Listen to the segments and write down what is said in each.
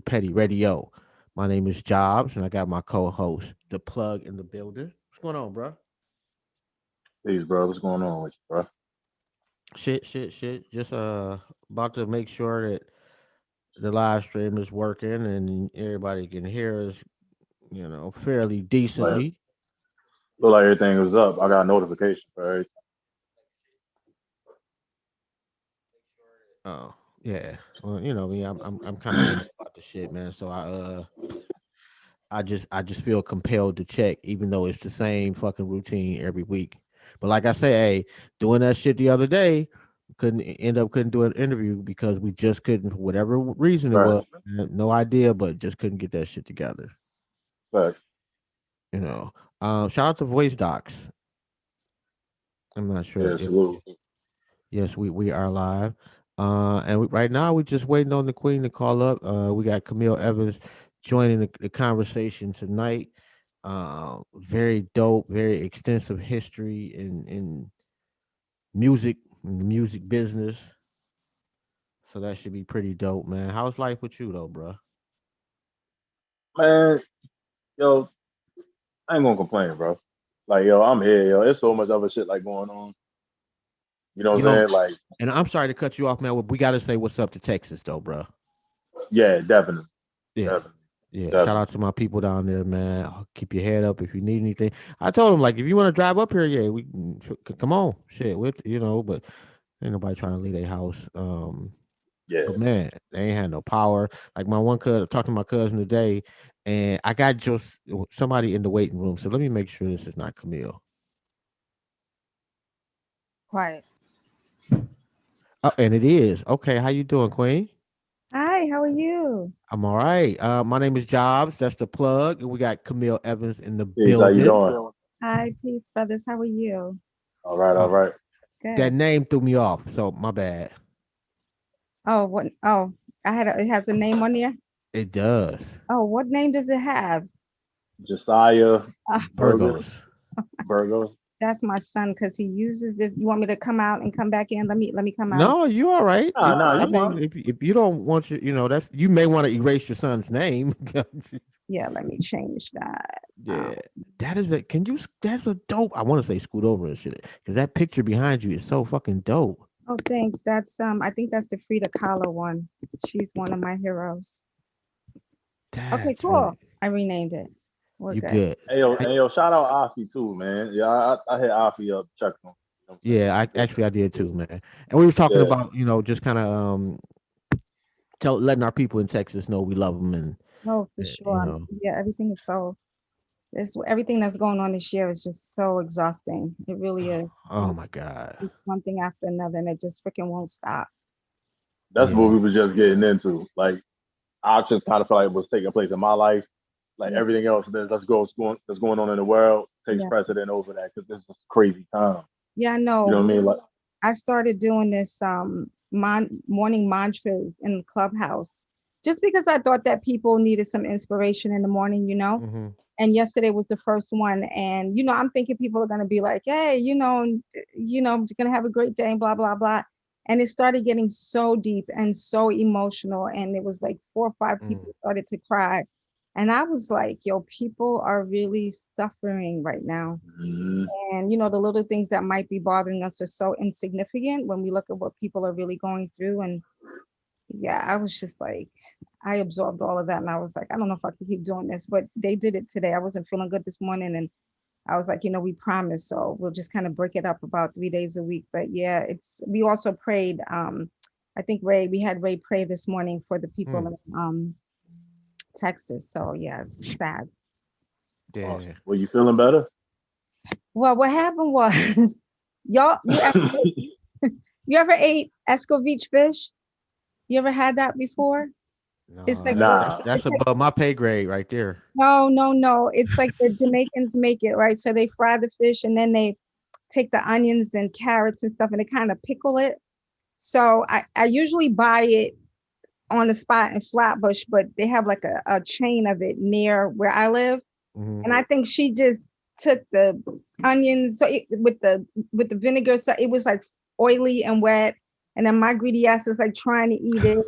Petty Radio. My name is Jobs, and I got my co-host, the Plug, in the building. What's going on, bro? Peace, bro. What's going on with you, bro? Shit. Just about to make sure that the live stream is working and everybody can hear us, fairly Like, decently. look like everything was up. I got a notification for everything. Oh, yeah. Well, me, I'm kind of anal about the shit, man. So I just feel compelled to check, even though it's the same fucking routine every week. But like I say, hey, doing that shit the other day, couldn't do an interview because we just couldn't, for whatever reason it Right. was, no idea, but just couldn't get that shit together. But You know, shout out to Voice Docs. I'm not sure yeah, if salute. yes, we are live. And right now we're just waiting on the Queen to call up. We got Camille Evans joining the conversation tonight. Very dope, very extensive history in music, in the music business. So that should be pretty dope, man. How's life with you though, bro? Man, yo, I ain't gonna complain, bro. Like, yo, I'm here, yo. There's so much other shit like going on. You know You what I'm know, saying? Like, and I'm sorry to cut you off, man. But we got to say what's up to Texas, though, bro. yeah, definitely, Yeah. definitely, Yeah, shout definitely. out to my people down there, man. Keep your head up if you need anything. I told them like if you want to drive up here, yeah, we come on, shit, with but ain't nobody trying to leave their house. Yeah, But man, they ain't had no power. Like my one cousin, talked to my cousin today, and I got just somebody in the waiting room. So let me make sure this is not Camille. Quiet. Oh, and it is. Okay, how you doing, Queen? Hi, how are you? I'm all right. My name is Jobs. That's the plug, and we got Camille Evans in the peace. How you building. doing? Hi, peace, brothers. How are you? All right, all Uh, right. that Good. name threw me off, so my bad. Oh, what? Oh, it has a name on there. It does. Oh, what name does it have? Josiah Ah, Burgos, Burgos. Burgos. that's my son because he uses this. You want me to come out and come back in? Let me come out. No, you all right. Nah, nah, I you mean, fine. if you don't want your, that's you may want to erase your son's name. Yeah, let me change that. Yeah, that is a. Can you? That's a dope. I want to say scoot over and shit because that picture behind you is so fucking dope. Oh, thanks. That's I think that's the Frida Kahlo one. She's one of my heroes. Okay, That's really cool. I renamed it. We're you good. good. Hey yo, shout out Afi too, man. Yeah, I hit Afi up, checked him. You know what I'm Yeah, I saying? actually I did too, man. And we was talking Yeah, about just kind of letting our people in Texas know we love them and Oh, for you sure. know. Yeah, everything is so this everything that's going on this year is just so exhausting. It really is. Oh Like my God. it's one thing after another, and it just freaking won't stop. that's what Yeah. we was just getting into. Like, I just kind of felt like it was taking place in my life. Like Yeah, everything else that's going on in the world takes yeah, precedent over that because this is crazy time. yeah. I You know know. what I mean? Like, I started doing this morning mantras in the clubhouse just because I thought that people needed some inspiration in the morning, Hmm. And yesterday was the first one, and I'm thinking people are gonna be like, "Hey, you're gonna have a great day," and blah blah blah. And it started getting so deep and so emotional, and it was like 4 or 5 Mm. people started to cry, and I was like, "Yo, people are really suffering right now." mm, And the little things that might be bothering us are so insignificant when we look at what people are really going through. And yeah, I was just like, I absorbed all of that, and I was like, I don't know if I can keep doing this, but they did it today. I wasn't feeling good this morning, and I was like, we promised, so we'll just kind of break it up about 3 days a week. But yeah, we also prayed. I think we had Ray pray this morning for the people Mm. in Texas. So yeah, it's sad. awesome. Yeah. Well, you feeling better? Well, what happened was, y'all, you ever ate escovitch fish? You ever had that before? It's No, like that's the that's Nah. that's it's like above my pay grade right there. no, no, no. It's like the Jamaicans make it, right? So they fry the fish and then they take the onions and carrots and stuff and they kind of pickle it. So I usually buy it on the spot in Flatbush, but they have like a chain of it near where I live. Hmm. And I think she just took the onions with the vinegar. So it was like oily and wet. And then my greedy ass is like trying to eat it.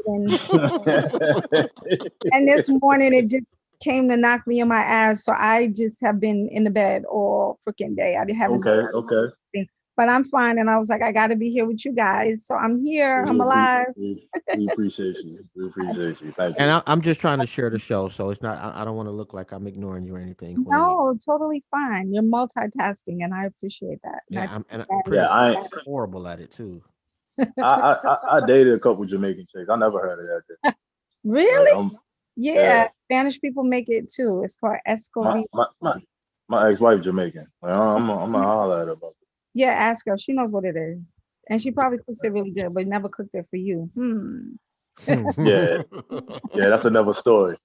And this morning it just came to knock me in my ass. So I just have been in the bed all freaking day. I haven't done Okay, okay. anything, but I'm fine. And I was like, I got to be here with you guys. So I'm here. I'm We, we, alive. we appreciate you. We appreciate you. Thank And you. I'm just trying to share the show, so it's not. I don't want to look like I'm ignoring you or anything, Queen. No, totally fine. You're multitasking, and I appreciate that. And I Yeah, appreciate I'm that. Yeah, pretty I horrible at it too. I dated a couple Jamaican chicks. I never heard of that. Shit. Like Really? yeah. Yeah, Spanish people make it too. It's called My escovitch. my my, my ex-wife Jamaican. Like, I'm gonna holler at her about Yeah, ask her. She knows what it is. And she probably cooks it really good, but never cooked it for you. it. Yeah, yeah, that's another story.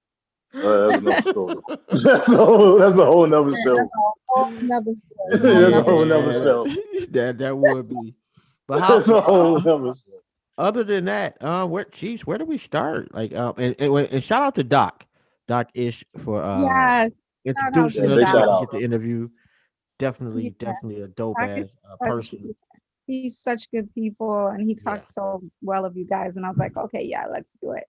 That's another story. That's a whole nother Yeah, show. that's a whole nother story. Whole That's a nother whole story. nother Yeah, show. that would be. But how? That's a whole nother show. Other than that, where do we start? Like, and shout out to Doc Ish for Yes. Shout out Yeah, introducing to us big so we shout Doc. can out, get bro. the interview. Yeah, Definitely a dope Doc is ass such, person. he's such good people and he Yeah. talks so well of you guys. And I was like, okay, yeah, let's do it.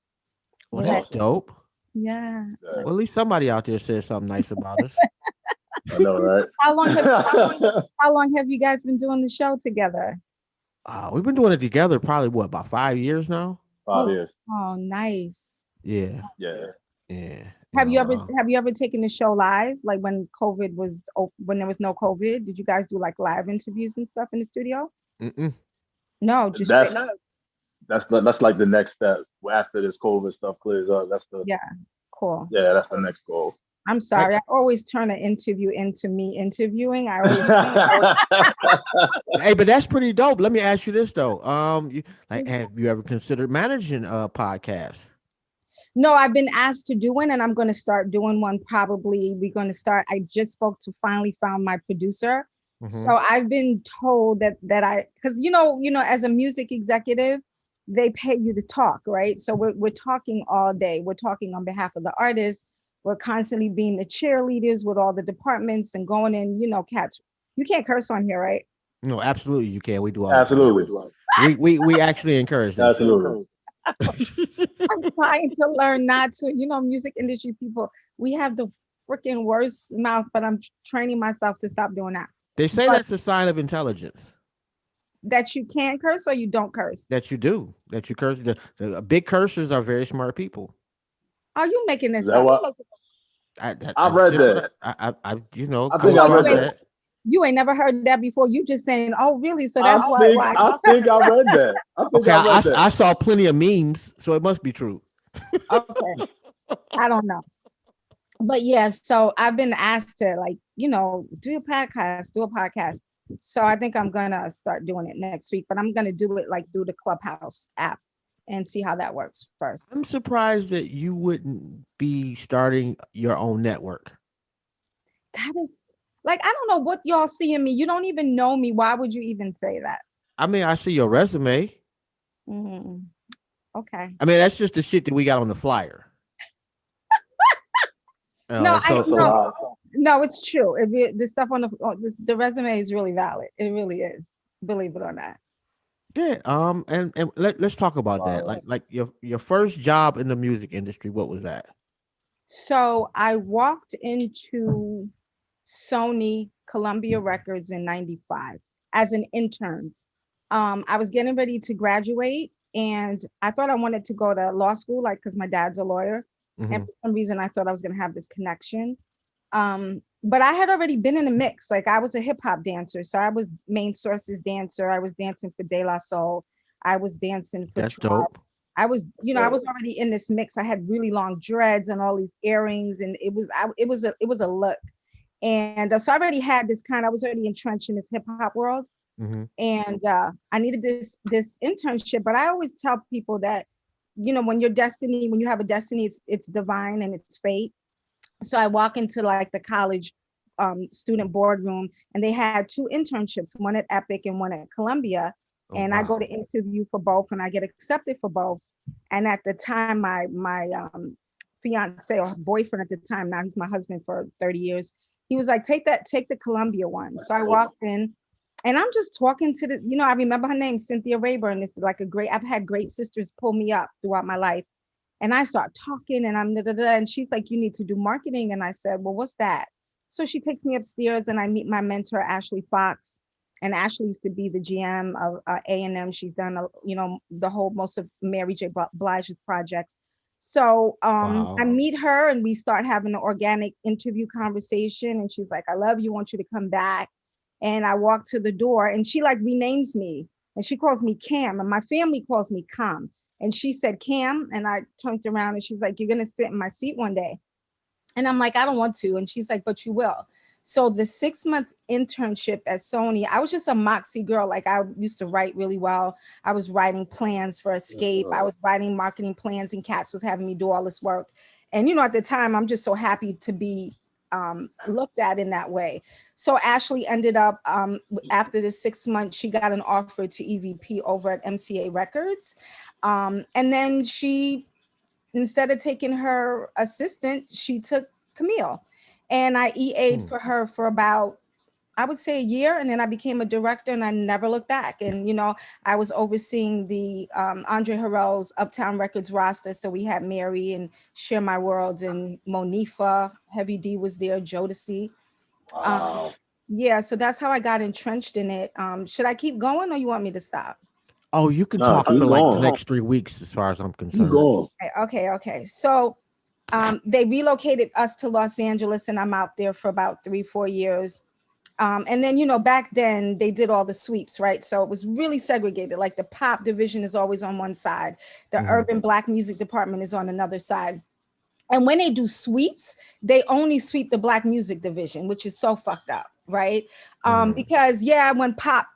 Well, Let, that's Awesome. dope. yeah. Yeah, Well, at least somebody out there said something nice about us. I know, right? How long have how long have you guys been doing the show together? We've been doing it together probably what about 5 years now. 5 years. Oh, nice. Yeah, Yeah. yeah. Have you ever taken the show live? Like when COVID was when there was no COVID, did you guys do like live interviews and stuff in the studio? Mm-mm. No, just That's straight. that's like the next step after this COVID stuff clears up. That's the Yeah, cool. yeah, that's the next goal. I'm I, sorry. I always turn an interview into me interviewing. hey, but that's pretty dope. Let me ask you this though. Have you ever considered managing a podcast? No, I've been asked to do one and I'm going to start doing one probably. We're going to start. I just spoke to finally found my producer. Mm-hmm. So I've been told that I because as a music executive, they pay you to talk, right? So we're talking all day. We're talking on behalf of the artists. We're constantly being the cheerleaders with all the departments and going in, cats. You can't curse on here, right? No, absolutely you can. We do all the time. Absolutely. We actually encourage that shit. Absolutely. I'm trying to learn not to, music industry people, we have the freaking worst mouth, but I'm training myself to stop doing that. They say But that's a sign of intelligence. that you can curse or you don't curse. That you do. That you curse. The big cursors are very smart people. Are you making Is this that up? what I That's read just that? I I come think I across read Wait, that. that. you ain't never heard that before. You just saying, oh, really? So I that's why. think I think I read that. I think Okay, I read that. I saw plenty of memes, so it must be true. Okay, I don't know. But yes, so I've been asked to do a podcast. So I think I'm gonna start doing it next week, but I'm gonna do it like through the Clubhouse app and see how that works first. I'm surprised that you wouldn't be starting your own network. That is like I don't know what y'all see in me. You don't even know me. Why would you even say that? I mean, I see your resume. Mm, okay. I mean, that's just the shit that we got on the flyer. No, I So That's a no lot. no. It's true. The stuff on the resume is really valid. It really is. Believe it or not. yeah. And let's talk about that. Wow. Like your first job in the music industry. What was that? So I walked into Sony Columbia Records in '95 as an intern. I was getting ready to graduate and I thought I wanted to go to law school, like, because my dad's a lawyer. And Hmm. for some reason, I thought I was going to have this connection. But I had already been in the mix. Like, I was a hip hop dancer. So I was Main Source's dancer. I was dancing for De La Soul. I was dancing for That's Tribe. dope. I was, I Yeah. was already in this mix. I had really long dreads and all these earrings, and it was a look. And so I already had this I was already entrenched in this hip hop world, Hmm. and I needed this internship. But I always tell people that, when you have a destiny, it's divine and it's fate. So I walk into like the college student boardroom, and they had two internships, one at Epic and one at Columbia. Oh And I go to wow. interview for both, and I get accepted for both. And at the time, my fiance or boyfriend at the time, now he's my husband for 30 years, he was like, take the Columbia one. So I walked in. And I'm just talking to I remember her name, Cynthia Rayburn. This is like I've had great sisters pull me up throughout my life. And I start talking and I'm da, da, da, and she's like, you need to do marketing. And I said, well, what's that? So she takes me upstairs and I meet my mentor, Ashley Fox. And Ashley used to be the GM of A&M. She's done, the whole, most of Mary J. Blige's projects. So I Wow. meet her and we start having an organic interview conversation. And she's like, I love you, want you to come back. And I walk to the door and she like renames me and she calls me Cam and my family calls me Cam. And she said, Cam. And I turned around and she's like, you're going to sit in my seat one day. And I'm like, I don't want to. And she's like, but you will. So the 6-month internship at Sony, I was just a moxie girl. Like I used to write really well. I was writing plans for Escape. I was writing marketing plans and Cats was having me do all this work. And, at the time, I'm just so happy to be looked at in that way. So Ashley ended up, after the 6 months, she got an offer to EVP over at MCA Records. And then instead of taking her assistant, she took Camille. And I EA'd for her for about, I would say, a year. And then I became a director and I never looked back. And, I was overseeing the Andre Harrell's Uptown Records roster. So we had Mary and Share My World and Monifa, Heavy D was there, Jodeci. Wow. Yeah, so that's how I got entrenched in it. Should I keep going or you want me to stop? Oh, you can Nah, talk keep for like the going. next 3 weeks, as far as I'm Keep concerned. going. Okay. So they relocated us to Los Angeles and I'm out there for about 3-4 years. And then, back then they did all the sweeps, right? So it was really segregated. Like the pop division is always on one side. The urban Black music department is on another side. And when they do sweeps, they only sweep the Black music division, which is so fucked up, right? Because when pop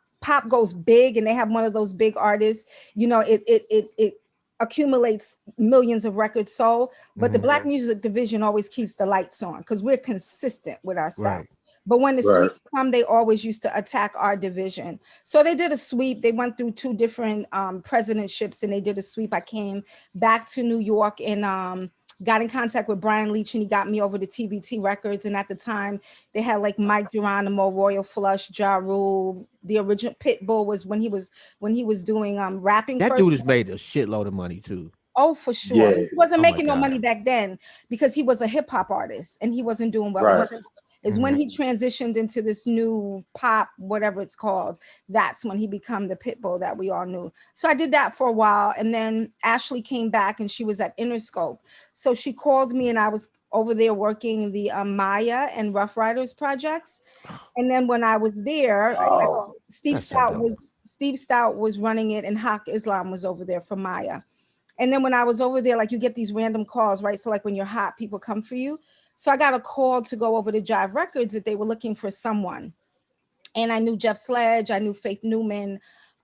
goes big and they have one of those big artists, it accumulates millions of records sold. But the Black music division always keeps the lights on because we're consistent with our stuff. Right. But when the Right. sweep come, they always used to attack our division. So they did a sweep. They went through 2 different presidentships and they did a sweep. I came back to New York and got in contact with Brian Leach and he got me over to TBT Records. And at the time they had like Mike Geronimo, Royal Flush, Ja Rule. The original Pitbull was when he was doing rapping That first. dude has made a shitload of money too. Oh, for sure. Yeah. He wasn't Oh my making no god. money back then because he was a hip hop artist and he wasn't doing well. Right. Is when he transitioned into this new pop, whatever it's called. That's when he became the Pitbull that we all knew. So I did that for a while. And then Ashley came back and she was at Interscope. So she called me and I was over there working the Maya and Rough Riders projects. And then when I was there, Wow. Steve That's so Stout dope. was running it and Hawk Islam was over there for Maya. And then when I was over there, like you get these random calls, right? So like when you're hot, people come for you. So I got a call to go over to Jive Records that they were looking for someone. And I knew Jeff Sledge, I knew Faith Newman.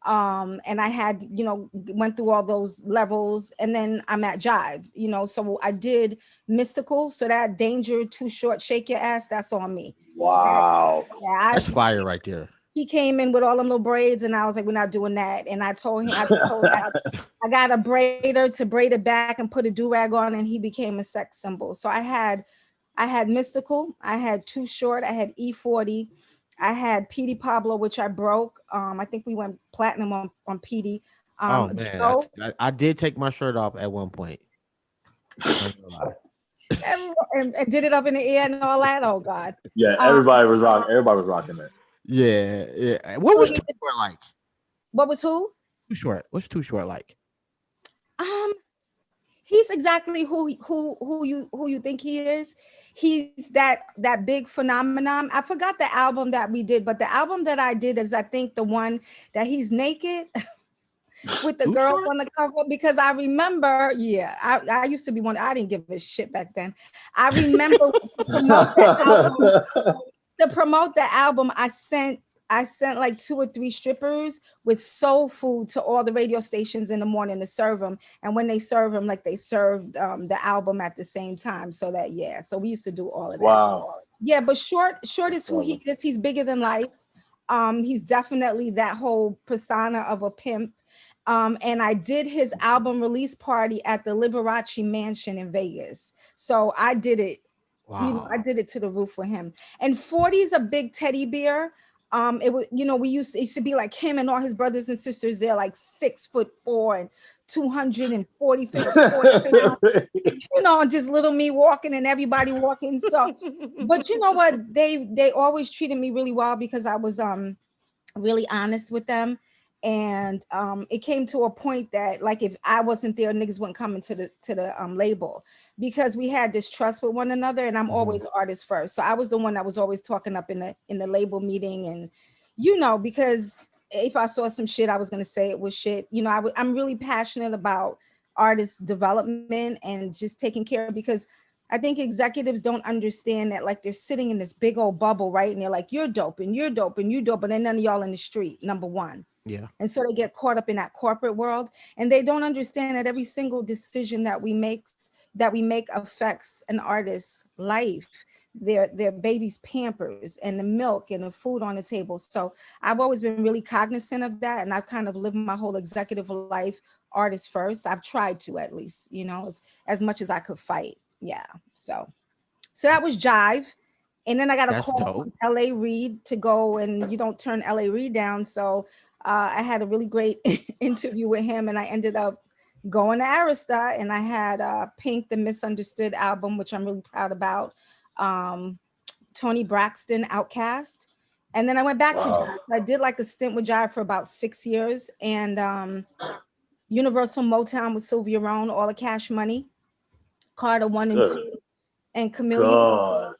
And I had, went through all those levels. And then I'm at Jive, so I did Mystical. So that Danger, Too Short, Shake Your Ass, that's on me. Wow. Yeah, That's fire right there. he came in with all them little braids and I was like, we're not doing that. And I told him, I got a braider to braid it back and put a do-rag on and he became a sex symbol. So I had Mystical, I had Too Short, I had E40, I had Petey Pablo, which I broke. I think we went platinum on Petey. Oh man, Joe, I did take my shirt off at one point. I ain't gonna lie. and did it up in the air and all that. Oh God. Yeah, Um, everybody was rocking that. Yeah. What was too short like? what was who? Too short. What's too short like? Um, he's exactly who you think he is. He's that big phenomenon. I forgot the album that we did, but the album that I did is I think the one that he's naked with the Too girls short? on the cover because I remember, yeah, I used to be one. I didn't give a shit back then. I remember to promote the album. I sent like 2 or 3 strippers with soul food to all the radio stations in the morning to serve them. And when they serve them, like they served the album at the same time. So that, yeah. So we used to do all of that. Wow. Yeah, but short is who he is. He's bigger than life. He's definitely that whole persona of a pimp. And I did his album release party at the Liberace Mansion in Vegas. So I did it. I Wow. did it to the roof with him. And 40's a big teddy bear. It was, we it used to be like him and all his brothers and sisters. They're like 6'4" and 240, 40 pounds. Just little me walking and everybody walking. So, but you know what? They always treated me really well because I was really honest with them. And it came to a point that like if I wasn't there, niggas wouldn't come into the label because we had this trust with one another. And I'm always artist first, so I was the one that was always talking up in the label meeting, and because if I saw some shit, I was gonna say it was shit. I'm really passionate about artist development and just taking care of, because I think executives don't understand that, like, they're sitting in this big old bubble, right? And they're like, you're dope and you're dope and you're dope, but then none of y'all in the street, number one. Yeah. And so they get caught up in that corporate world, and they don't understand that every single decision that we make affects an artist's life, their baby's pampers and the milk and the food on the table. So I've always been really cognizant of that, and I've kind of lived my whole executive life artist first. I've tried to, at least, as much as I could fight. Yeah. So that was Jive. And then I got a That's call dope. from LA Reid to go, and you don't turn LA Reid down. So I had a really great interview with him, and I ended up going to Arista, and I had Pink, the Misunderstood album, which I'm really proud about. Um, Tony Braxton, Outcast. And then I went back to Wow. Jive. I did like a stint with Jive for about 6 years, and Universal Motown with Sylvia Rone, All the Cash Money, Carter 1 and Good 2, and Camille. God.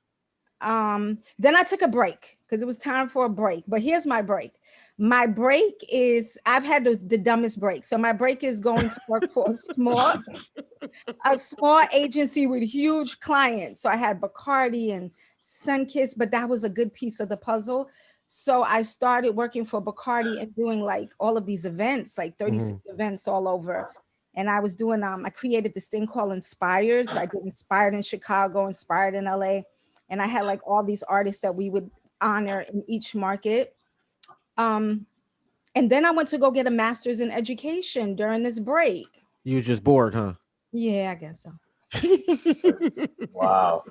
Then I took a break because it was time for a break. But here's my break. My break is, I've had the dumbest break. So my break is going to work for a small agency with huge clients. So I had Bacardi and Sunkist, but that was a good piece of the puzzle. So I started working for Bacardi and doing like all of these events, like 36 events all over. And I was doing, I created this thing called Inspired. So I did Inspired in Chicago, Inspired in LA. And I had like all these artists that we would honor in each market. Um, and then I went to go get a master's in education during this break. You was just bored, huh? Yeah, I guess so. Wow.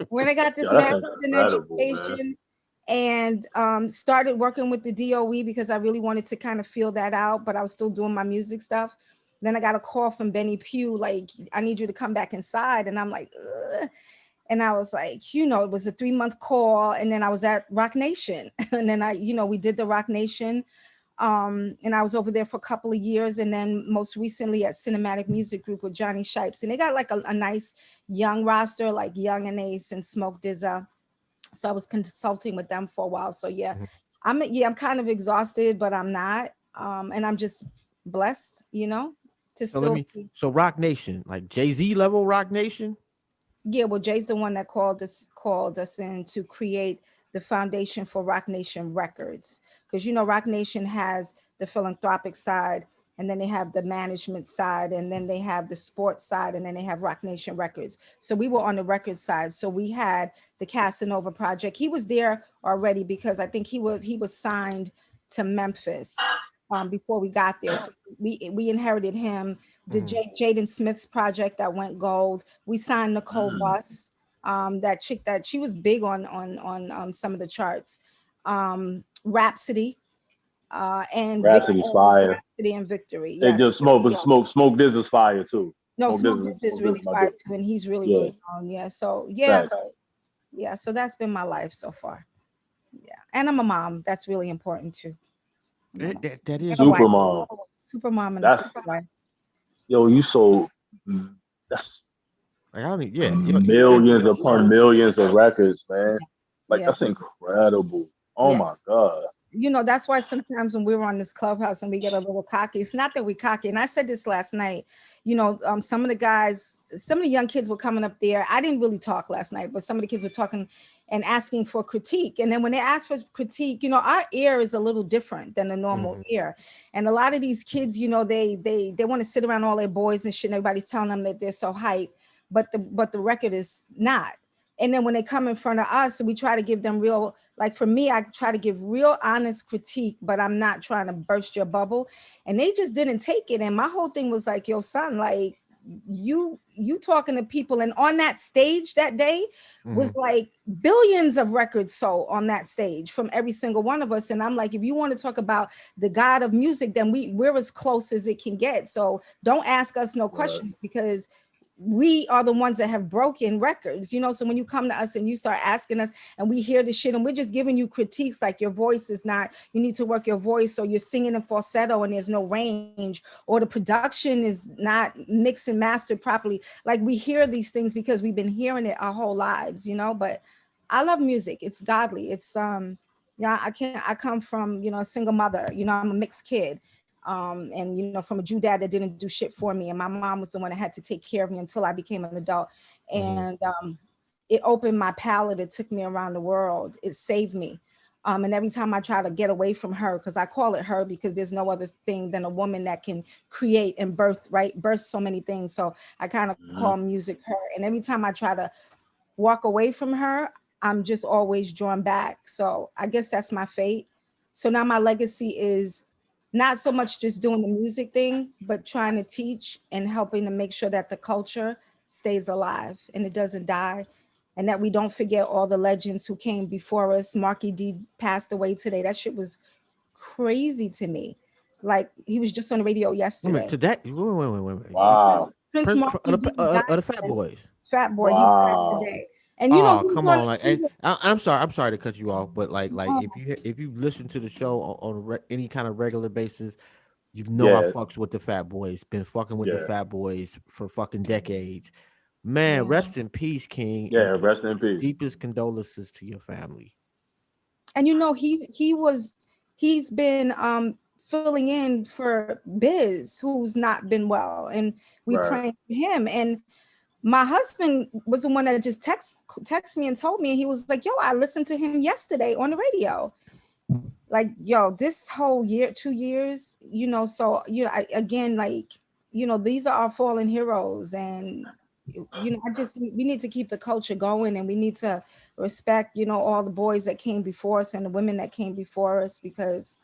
When I got this Yo, that's master's in incredible, man. education and started working with the DOE because I really wanted to kind of feel that out, but I was still doing my music stuff. Then I got a call from Benny Pugh, like, I need you to come back inside. And I'm like, ugh. And I was like, it was a 3-month call. And then I was at Rock Nation. And then we did the Rock Nation. And I was over there for a couple of years. And then most recently at Cinematic Music Group with Johnny Shipes. And they got like a nice young roster, like Young and Ace and Smoke DZA. So I was consulting with them for a while. So yeah, Mhm. I'm kind of exhausted, but I'm not. And I'm just blessed, to So let still me. be. So Rock Nation, like Jay-Z level Rock Nation. Yeah, well, Jay's the one that called us in to create the foundation for Rock Nation Records, because Rock Nation has the philanthropic side, and then they have the management side, and then they have the sports side, and then they have Rock Nation Records. So we were on the record side. So we had the Casanova project. He was there already because I think he was signed to Memphis before we got there. So we inherited him. The Mhm. Jaden Smith's project that went gold. We signed Nicole Mm. Buss, that chick that she was big on some of the charts. Rhapsody, and Rhapsody fire. Rhapsody and Victory. They Yes. just smoke this is fire too. No, Smoke this This smoke this really is my fire dude. too, and he's really, Yeah. really known. Yeah. So yeah, Facts. yeah. So that's been my life so far. Yeah, and I'm a mom. That's really important too. I'm a mom. That And is a wife, Super important. mom. super mom, and a That's super wife. yo, you sold that's Like I don't. Yeah. You got to do millions that upon work. millions of records, man. Like Yeah, that's incredible. Oh yeah. my God. That's why sometimes when we're on this clubhouse and we get a little cocky, it's not that we're cocky. And I said this last night, some of the guys, some of the young kids were coming up there. I didn't really talk last night, but some of the kids were talking and asking for critique. And then when they ask for critique, our ear is a little different than the normal Mhm. ear. And a lot of these kids, they want to sit around all their boys and shit, and everybody's telling them that they're so hype, but the record is not. And then when they come in front of us, we try to give them real, like for me, I try to give real honest critique, but I'm not trying to burst your bubble. And they just didn't take it. And my whole thing was like, yo, son, like, you talking to people, and on that stage that day was Mhm. like billions of records sold on that stage from every single one of us. And I'm like, if you want to talk about the god of music, then we're as close as it can get. So don't ask us no Right. questions, because we are the ones that have broken records, so when you come to us and you start asking us and we hear the shit and we're just giving you critiques, like your voice is not, you need to work your voice, or you're singing in falsetto and there's no range, or the production is not mixed and mastered properly. Like, we hear these things because we've been hearing it our whole lives, but I love music. It's godly. It's yeah, I come from, a single mother, I'm a mixed kid. And from a Jew dad that didn't do shit for me, and my mom was the one that had to take care of me until I became an adult. Mhm. And it opened my palate. It took me around the world. It saved me. And every time I try to get away from her, because I call it her, because there's no other thing than a woman that can create and birth, right? Birth so many things. So I kind of call Hmm. music her. And every time I try to walk away from her, I'm just always drawn back. So I guess that's my fate. So now my legacy is not so much just doing the music thing, but trying to teach and helping to make sure that the culture stays alive and it doesn't die. And that we don't forget all the legends who came before us. Marky D passed away today. That shit was crazy to me. Like, he was just on the radio Wait a minute. yesterday. To that, wait. You Wow. Prince Marky D died. Of the Fat Boys. Fat Boy, he passed Wow. today. And Oh, he was come on. on! Like, He was, I'm sorry to cut you off, but like oh, if you listen to the show on any kind of regular basis, you know I Yeah. fucks with the Fat Boys. Been fucking with the Yeah. Fat Boys for fucking decades. Man, yeah. rest in peace, King, and Yeah. Rest in peace. deepest condolences to your family. And he's been filling in for Biz, who's not been well, and we Right. praying for him. And my husband was the one that just text me and told me. He was like, "Yo, I listened to him yesterday on the radio." Like, yo, this whole year, 2 years, so again, like, these are our fallen heroes. And we need to keep the culture going, and we need to respect, all the boys that came before us and the women that came before us, because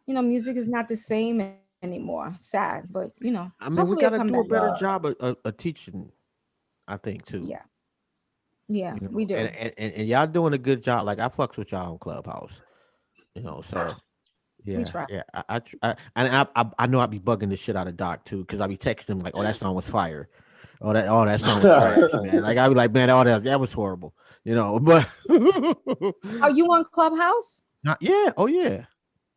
music is not the same anymore. Sad, but I hopefully mean, it'll we come got to back. do a better Nah. job of teaching. I think too. Yeah, yeah, we And, do. y'all doing a good job. Like, I fucks with y'all on Clubhouse. So We yeah, try. yeah. I know I'd be bugging the shit out of Doc too, because I'd be texting him like, "Oh, that song was fire. Oh, that song was trash, man." Like, I'd be like, "Man, that was horrible," But Are you on Clubhouse? yeah, oh yeah.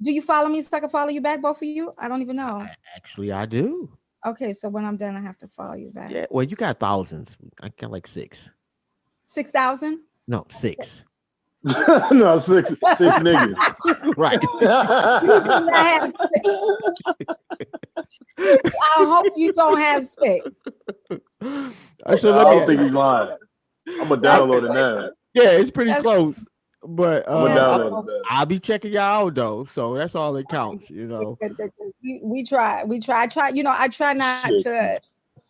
Do you follow me so I can follow you back, both of you? I don't even know. Actually, I do. Okay, so when I'm done, I have to follow you back. Yeah. Well, you got thousands. I got like six. 6,000? No, six. No, six niggas. Right. You do not have six. I hope you don't have six. So I let don't me. think he's lying. I'm gonna That's download it now. Yeah, it's pretty that's close. But I'm gonna that's download it now. I'll be checking y'all out though, so that's all that counts. good. We try. We try. I try, I try not Shit. to.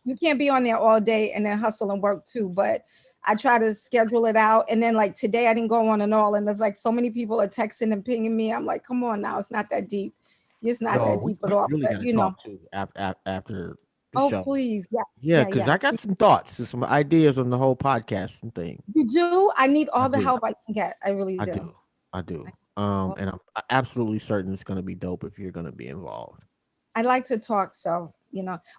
You can't be on there all day and then hustle and work too, but I try to schedule it out. And then, like, today I didn't go on and all, and there's like so many people are texting and pinging me. I'm like, come on now, it's not that deep. It's not No, that we, deep at we all. really But got to talk to after the oh show. please, yeah, Yeah, yeah, because yeah. I got some thoughts and some ideas on the whole podcasting thing. You do. I need I all the do. help I can get. I really I do. do. I do. I And I'm absolutely certain it's going to be dope if you're going to be involved. I like to talk, so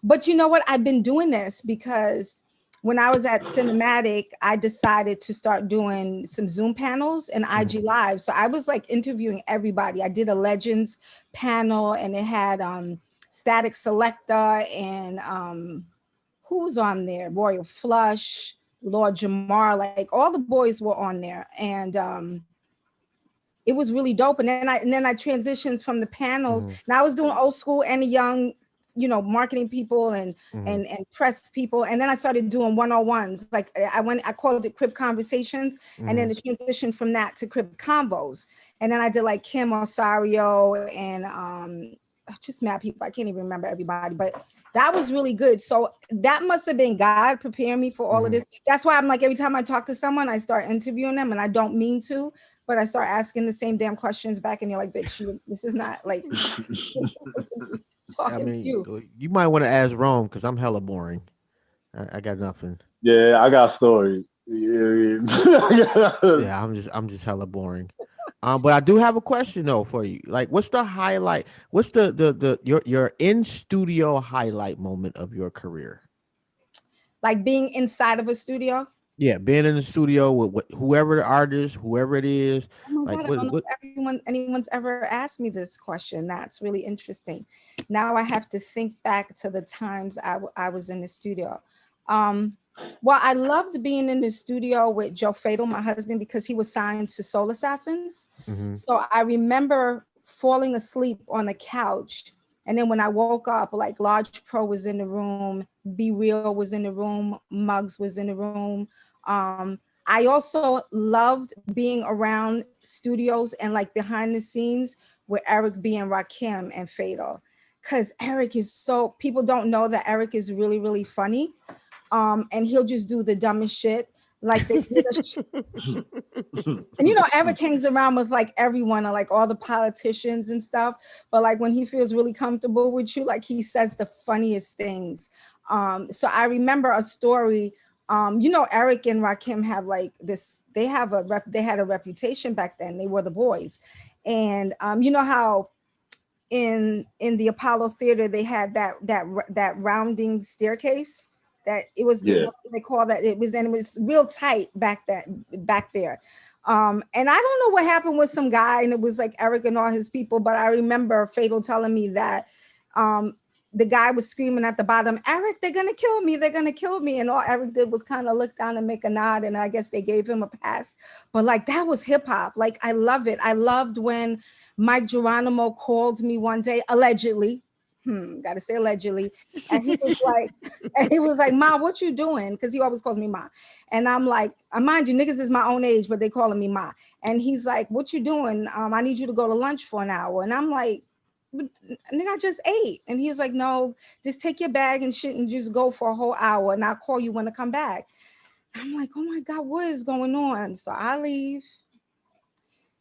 But you know what? I've been doing this because when I was at Cinematic, I decided to start doing some Zoom panels and IG Mhm. Live. So I was like interviewing everybody. I did a Legends panel, and it had Static Selector and who was on there? Royal Flush, Lord Jamar, like all the boys were on there. And it was really dope. And then I transitioned from the panels. Mhm. Now I was doing old school and the young, marketing people and Mhm. and press people. And then I started doing one-on-ones. Like I called it Crib Conversations, and then Mhm. the transition from that to Crib Convos. And then I did like Kim Osario and just mad people. I can't even remember everybody, but that was really good. So that must have been God preparing me for all of Mhm. this. That's why I'm like, every time I talk to someone, I start interviewing them, and I don't mean to, but I start asking the same damn questions back, and you're like, bitch, this is not like you're supposed to be I talking to mean, you. you might want to ask Rome because I'm hella boring. I got nothing. Yeah, I got stories. Yeah. Yeah, I'm just hella boring. But I do have a question though for you. Like, what's the highlight? What's the your in studio highlight moment of your career? Like being inside of a studio. Yeah, being in the studio with whoever the artist, whoever it is. Oh my Like, God, I don't know what? if anyone's ever asked me this question. That's really interesting. Now I have to think back to the times I was in the studio. Um, well, I loved being in the studio with Joe Fatal, my husband, because he was signed to Soul Assassins. Mm-hmm. So I remember falling asleep on the couch. And then when I woke up, like Large Pro was in the room, Be Real was in the room, Muggs was in the room. I also loved being around studios and like behind the scenes with Eric B and Rakim and Fatal. Cause Eric is so, people don't know that Eric is really, really funny. And he'll just do the dumbest shit. Like they did and you know, Eric hangs around with like everyone or like all the politicians and stuff. But like when he feels really comfortable with you, like he says the funniest things. So I remember a story. You know, Eric and Rakim have like this, they had a reputation back then. They were the boys. And you know how in the Apollo Theater they had that rounding staircase that Yeah. they call that it was real tight back there. And I don't know what happened with some guy and it was like Eric and all his people, but I remember Fatal telling me that um the guy was screaming at the bottom, Eric, they're gonna kill me, they're gonna kill me. And all Eric did was kind of look down and make a nod. And I guess they gave him a pass. But like that was hip hop. Like I love it. I loved when Mike Geronimo called me one day, allegedly. Gotta say allegedly. And he was like, Ma, what you doing? Because he always calls me Ma. And I'm like, mind you, niggas is my own age, but they calling me Ma. And he's like, what you doing? I need you to go to lunch for an hour. And I'm like, but nigga, I just ate. And he's like, no, just take your bag and shit and just go for a whole hour and I'll call you when I come back. I'm like, oh my God, what is going on? So I leave.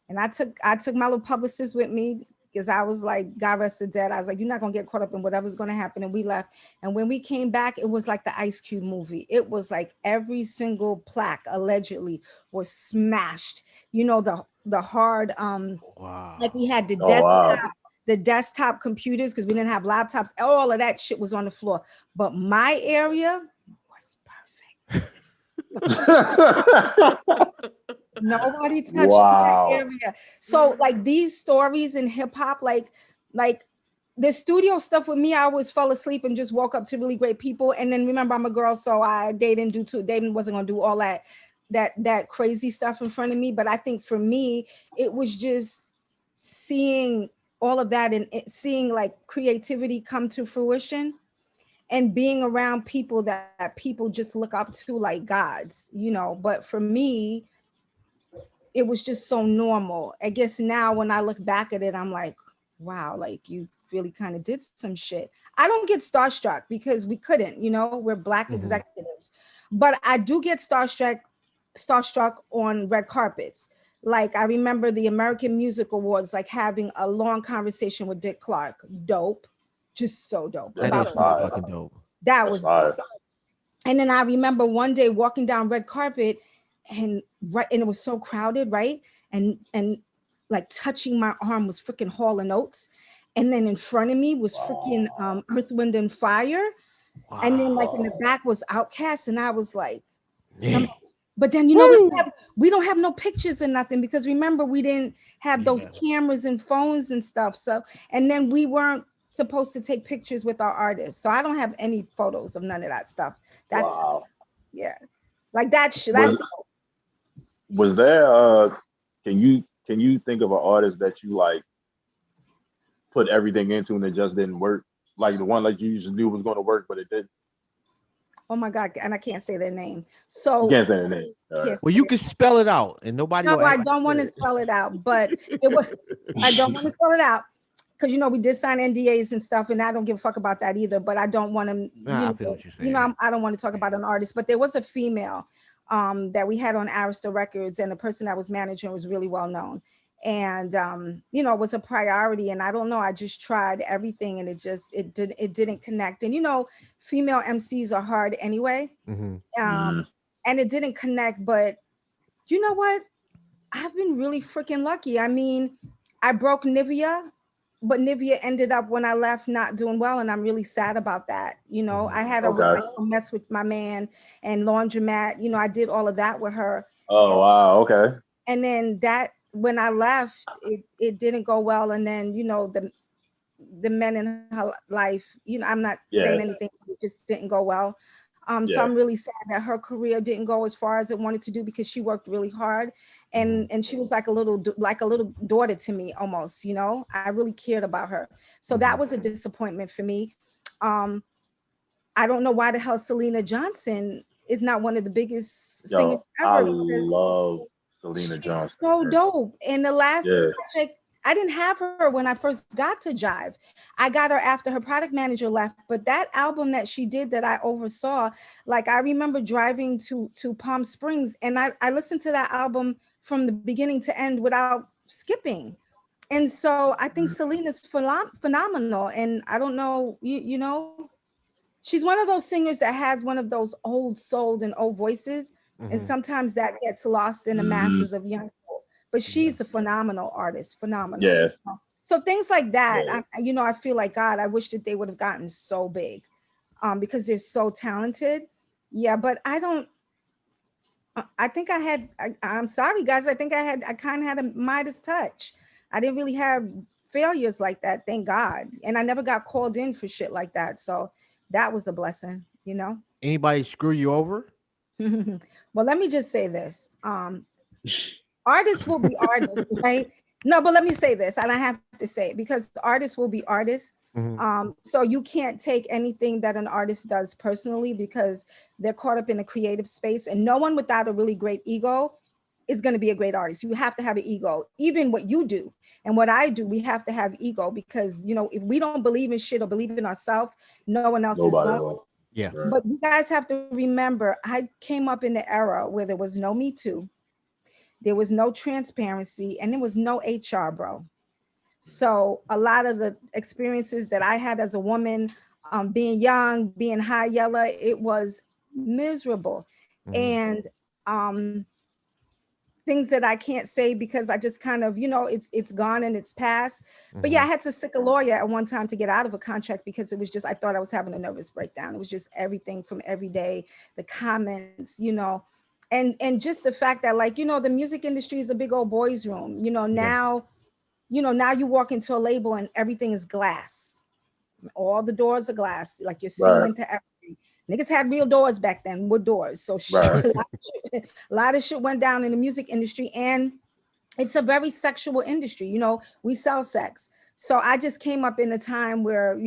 And I took my little publicist with me because I was like, God rest the dead. I was like, you're not gonna get caught up in whatever's gonna happen. And we left. And when we came back, it was like the Ice Cube movie. It was like every single plaque allegedly was smashed. You know, the hard like we Wow. had Oh wow. the desktop computers because we didn't have laptops. All of that shit was on the floor. But my area was perfect. Nobody touched my Wow. area. So like these stories in hip hop, like the studio stuff with me, I always fell asleep and just woke up to really great people. And then remember, I'm a girl, so they wasn't gonna do all that crazy stuff in front of me. But I think for me, it was just seeing all of that and seeing like creativity come to fruition and being around people that people just look up to like gods, you know. But for me, it was just so normal. I guess now when I look back at it, I'm like, wow, like you really kind of did some shit. I don't get starstruck because we couldn't, you know, we're black Mm-hmm. executives. But I do get starstruck on red carpets. Like I remember the American Music Awards, like having a long conversation with Dick Clark. Dope. Just so dope. Yeah, That About is that's pretty fire. fucking dope. that That's was dope. fire. And then I remember one day walking down red carpet and and it was so crowded, right? And like touching my arm was freaking Hall and Oates. And then in front of me was freaking Wow. Earth, Wind, and Fire. And then like Wow. in the Wow. back was Outcast. And I was like, some Man. but then you know Woo. we don't have no pictures or nothing because remember we didn't have those Yeah. cameras and phones and stuff. So and then we weren't supposed to take pictures with our artists. So I don't have any photos of none of that stuff. That's Wow. yeah. Like that that's Was was there can you think of an artist that you like put everything into and it just didn't work? Like the one like you used to do was gonna work, but it didn't. oh my God, and I can't say their name. You So can't say the name. All right. can't Well, say you it. can spell it out, and nobody No, will I act like don't you want to said spell it out, but it was I don't want to spell it out because you know we did sign NDAs and stuff, and I don't give a fuck about that either. But I don't want to, Nah, I feel what you're you know, saying. I don't want to talk about an artist. But there was a female that we had on Arista Records, and the person that was managing was really well known. and it was a priority. And I don't know, I just tried everything, and it didn't connect. And female MCs are hard anyway. Mm-hmm. um Mm, and it didn't connect. But you know what, I've been really freaking lucky. I mean, I broke Nivea, but Nivea ended up when I left not doing well, and I'm really sad about that. Mm-hmm. I had her with okay. like a mess with my man and laundromat. I did all of that with her, Oh wow. Okay. and then that when I left, it didn't go well. And then the men in her life, I'm not saying Yeah. anything, it just didn't go well. So Yeah. I'm really sad that her career didn't go as far as it wanted to do, because she worked really hard, Mm-hmm. and she was like a little daughter to me almost. I really cared about her. So that Mm-hmm. was a disappointment for me. um I don't know why the hell Selena Johnson is not one of the biggest singers Yo, I ever, because love Selena she's Johnson. so Man. dope. And the last Yeah. project, I didn't have her when I first got to Jive. I got her after her product manager left. But that album that she did that I oversaw, like I remember driving to Palm Springs, and I listened to that album from the beginning to end without skipping. And so I think Mm, Selena's phenomenal. And I don't know, she's one of those singers that has one of those old soul and old voices, and Mm-hmm. sometimes that gets lost in the mm, masses of young people. But Yeah. she's a phenomenal artist, phenomenal. yeah. So things like that, Yeah. I feel like, God, I wish that they would have gotten so big, because they're so talented. Yeah, but I don't. I think I had. I'm sorry, guys. I kind of had a Midas touch. I didn't really have failures like that, thank God. And I never got called in for shit like that. So that was a blessing. Anybody screw you over? Well, let me just say this. Artists will be artists, right? No, but let me say this, and I have to say it because artists will be artists. Mm-hmm. So you can't take anything that an artist does personally, because they're caught up in a creative space, and no one without a really great ego is going to be a great artist. You have to have an ego. Even what you do and what I do, we have to have ego, because if we don't believe in shit or believe in ourselves, no one else is Nobody going. will. Yeah. Right. But you guys have to remember, I came up in the era where there was no Me Too, there was no transparency, and there was no HR, bro. So a lot of the experiences that I had as a woman, being young, being high yellow, it was miserable. Mm-hmm. And um, things that I can't say because I just kind of, it's gone and it's past. But yeah, Mm-hmm. I had to sick a lawyer at one time to get out of a contract, because it was just, I thought I was having a nervous breakdown. It was just everything from every day, the comments. And just the fact that, like, the music industry is a big old boys room. Yeah. Now you walk into a label and everything is glass. All the doors are glass, like you're seeing Right. into everything. Niggas had real doors back then, wood doors. So Right. a lot of shit went down in the music industry, and it's a very sexual industry. We sell sex. So I just came up in a time where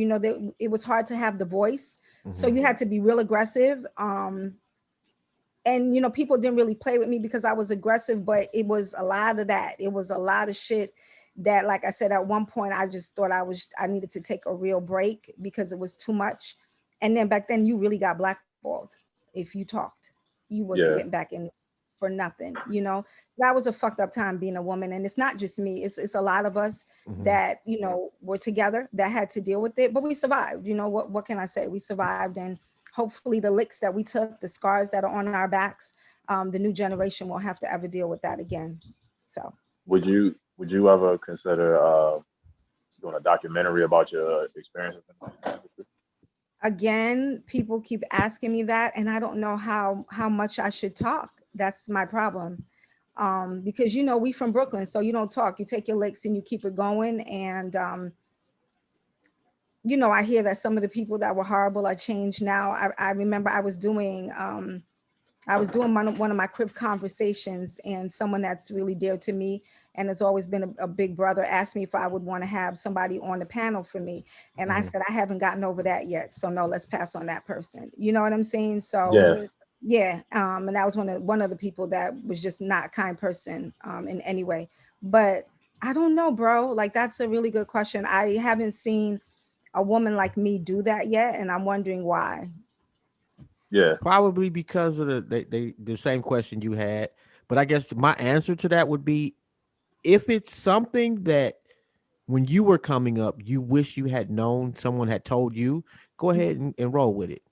it was hard to have the voice. So Mm-hmm. you had to be real aggressive. And people didn't really play with me because I was aggressive, but it was a lot of that. It was a lot of shit that, like I said, at one point I just thought I needed to take a real break because it was too much. And then back then you really got blackballed if you talked. You wasn't getting Yeah. back in for nothing. That was a fucked up time being a woman, and it's not just me. It's a lot of us Mm-hmm. that were together that had to deal with it, but we survived. What can I say? We survived, and hopefully the licks that we took, the scars that are on our backs, the new generation won't have to ever deal with that again. So Would you ever consider doing a documentary about your experiences in the industry? again, people keep asking me that, and I don't know how much I should talk. That's my problem. Because we from Brooklyn, so you don't talk. You take your licks and you keep it going. And I hear that some of the people that were horrible are changed now. I remember I was doing one of my crib conversations, and someone that's really dear to me and has always been a big brother asked me if I would want to have somebody on the panel for me. And I Mm-hmm. said, I haven't gotten over that yet. So no, let's pass on that person. You know what I'm saying? So Yeah. yeah. And that was one of the people that was just not a kind person in any way. But I don't know, bro. Like, that's a really good question. I haven't seen a woman like me do that yet, and I'm wondering why. Yeah. Probably because of the same question you had. But I guess my answer to that would be if it's something that when you were coming up, you wish you had known, someone had told you, go ahead and roll with it.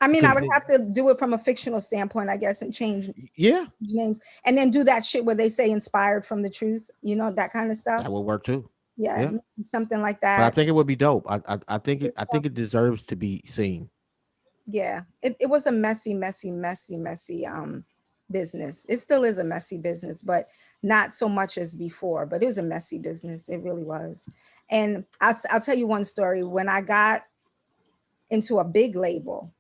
I mean, I Because would have to do it from a fictional standpoint, I guess, and change yeah, names, and then do that shit where they say inspired from the truth, that kind of stuff. that would work too. Yeah, Yeah. something like But I that. think it would be dope. I think it deserves to be seen. Yeah, it was a messy, messy, messy, messy business. It still is a messy business, but not so much as before. But it was a messy business. It really was. And I'll tell you one story. When I got into a big label,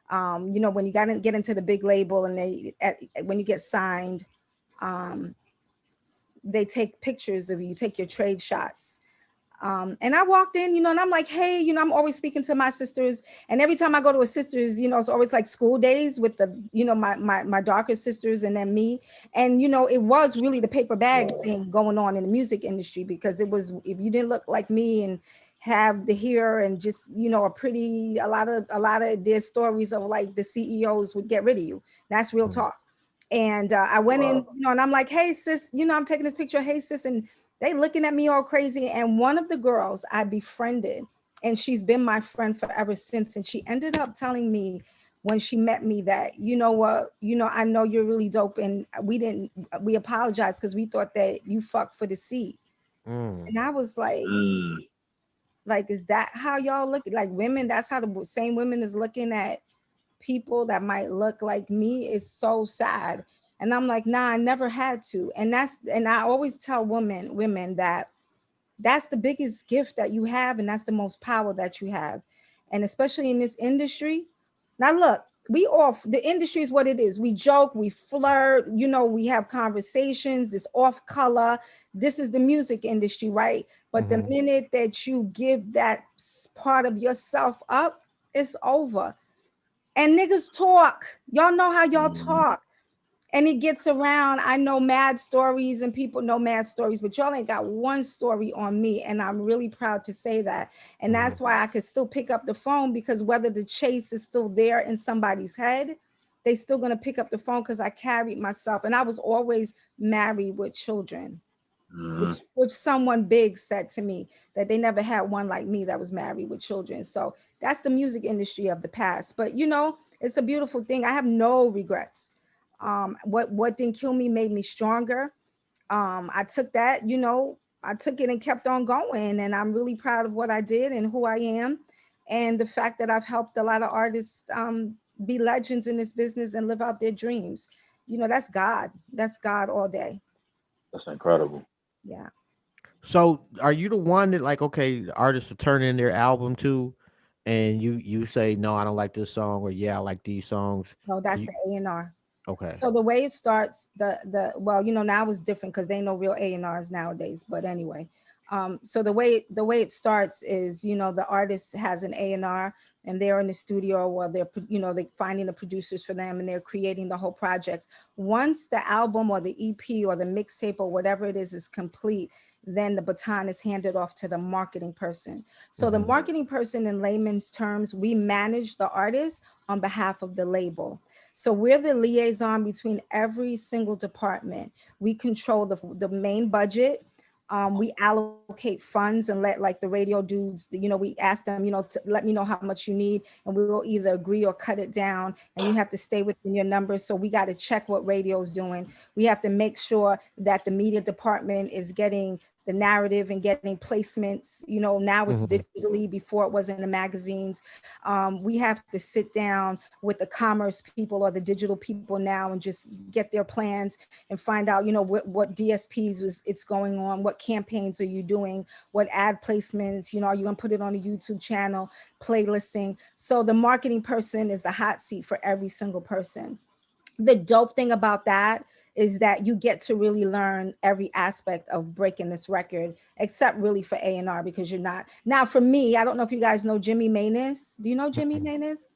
when you got to get into the big label, and when you get signed, um, they take pictures of you, take your trade shots. And I walked in, and I'm like, hey, I'm always speaking to my sisters. And every time I go to a sister's, it's always like school days with my darker sisters and then me. And, it was really the paper bag thing going on in the music industry, because it was, if you didn't look like me and have the hair and just, a lot of their stories of like the CEOs would get rid of you. That's real Mhm. talk. And I went in, Wow. and I'm like, hey, sis, I'm taking this picture. Hey, sis. And they looking at me all crazy. And one of the girls I befriended, and she's been my friend forever since. And she ended up telling me when she met me that, you know what, I know you're really dope. And we apologized because we thought that you fucked for the seat. Mm. And I was Mm, like, is that how y'all look? Like women, that's how the same women is looking at people that might look like me. Is so sad. And I'm like, nah, I never had to. And I always tell women that that's the biggest gift that you have, and that's the most power that you have. And especially in this industry. Now look, the industry is what it is. We joke, we flirt, we have conversations, it's off color. This is the music industry, right? But the Mhm. minute that you give that part of yourself up, it's over. And niggas talk. Y'all know how y'all mm, talk. And it gets around. I know mad stories and people know mad stories, but y'all ain't got one story on me. And I'm really proud to say that. And Mhm. that's why I could still pick up the phone, because whether the chase is still there in somebody's head, they still gonna pick up the phone because I carried myself. And I was always married with children, mm. which someone big said to me that they never had one like me that was married with children. So that's the music industry of the past. But it's a beautiful thing. I have no regrets. What didn't kill me made me stronger. I took that, I took it and kept on going, and I'm really proud of what I did and who I am, and the fact that I've helped a lot of artists be legends in this business and live out their dreams. That's God. That's God all day. That's incredible. Yeah. So, are you the one that like, okay, the artists will turn in their album too, and you say no, I don't like this song, or yeah, I like these songs. No, that's You, the A&R. okay. So the way it starts, well, now it's different because they ain't no real A&Rs nowadays. But anyway, so the way it starts is, the artist has an A&R, and they're in the studio, or they're finding the producers for them, and they're creating the whole projects. Once the album or the EP or the mixtape or whatever it is complete, then the baton is handed off to the marketing person. So the Hmm. marketing person, in layman's terms, we manage the artist on behalf of the label. So we're the liaison between every single department. We control the main budget. We allocate funds and let like the radio dudes, we ask them, to let me know how much you need, and we'll either agree or cut it down. And you have to stay within your numbers. So we got to check what radio is doing. We have to make sure that the media department is getting the narrative and getting placements. Now it's Hmm. digitally, before it was in the magazines. We have to sit down with the commerce people or the digital people now and just get their plans and find out, what DSPs it's going on, what campaigns are you doing, what ad placements, are you going to put it on a YouTube channel, playlisting. So the marketing person is the hot seat for every single person. The dope thing about that is that you get to really learn every aspect of breaking this record, except really for A&R, because you're not. Now for me, I don't know if you guys know Jimmy Manus. Do you know Jimmy Manus?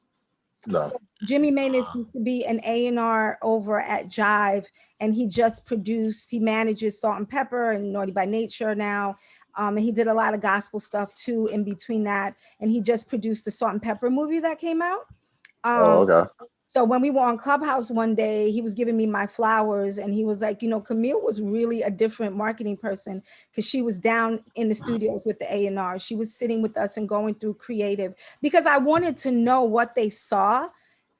No. So Jimmy Manus used to be an A&R over at Jive, and he manages Salt and Pepper and Naughty by Nature now. And he did a lot of gospel stuff too in between that. And he just produced the Salt and Pepper movie that came out. Oh, Um, okay. So when we were on Clubhouse one day, he was giving me my flowers and he was like, Camille was really a different marketing person because she was down in the studios with the A&R. She was sitting with us and going through creative because I wanted to know what they saw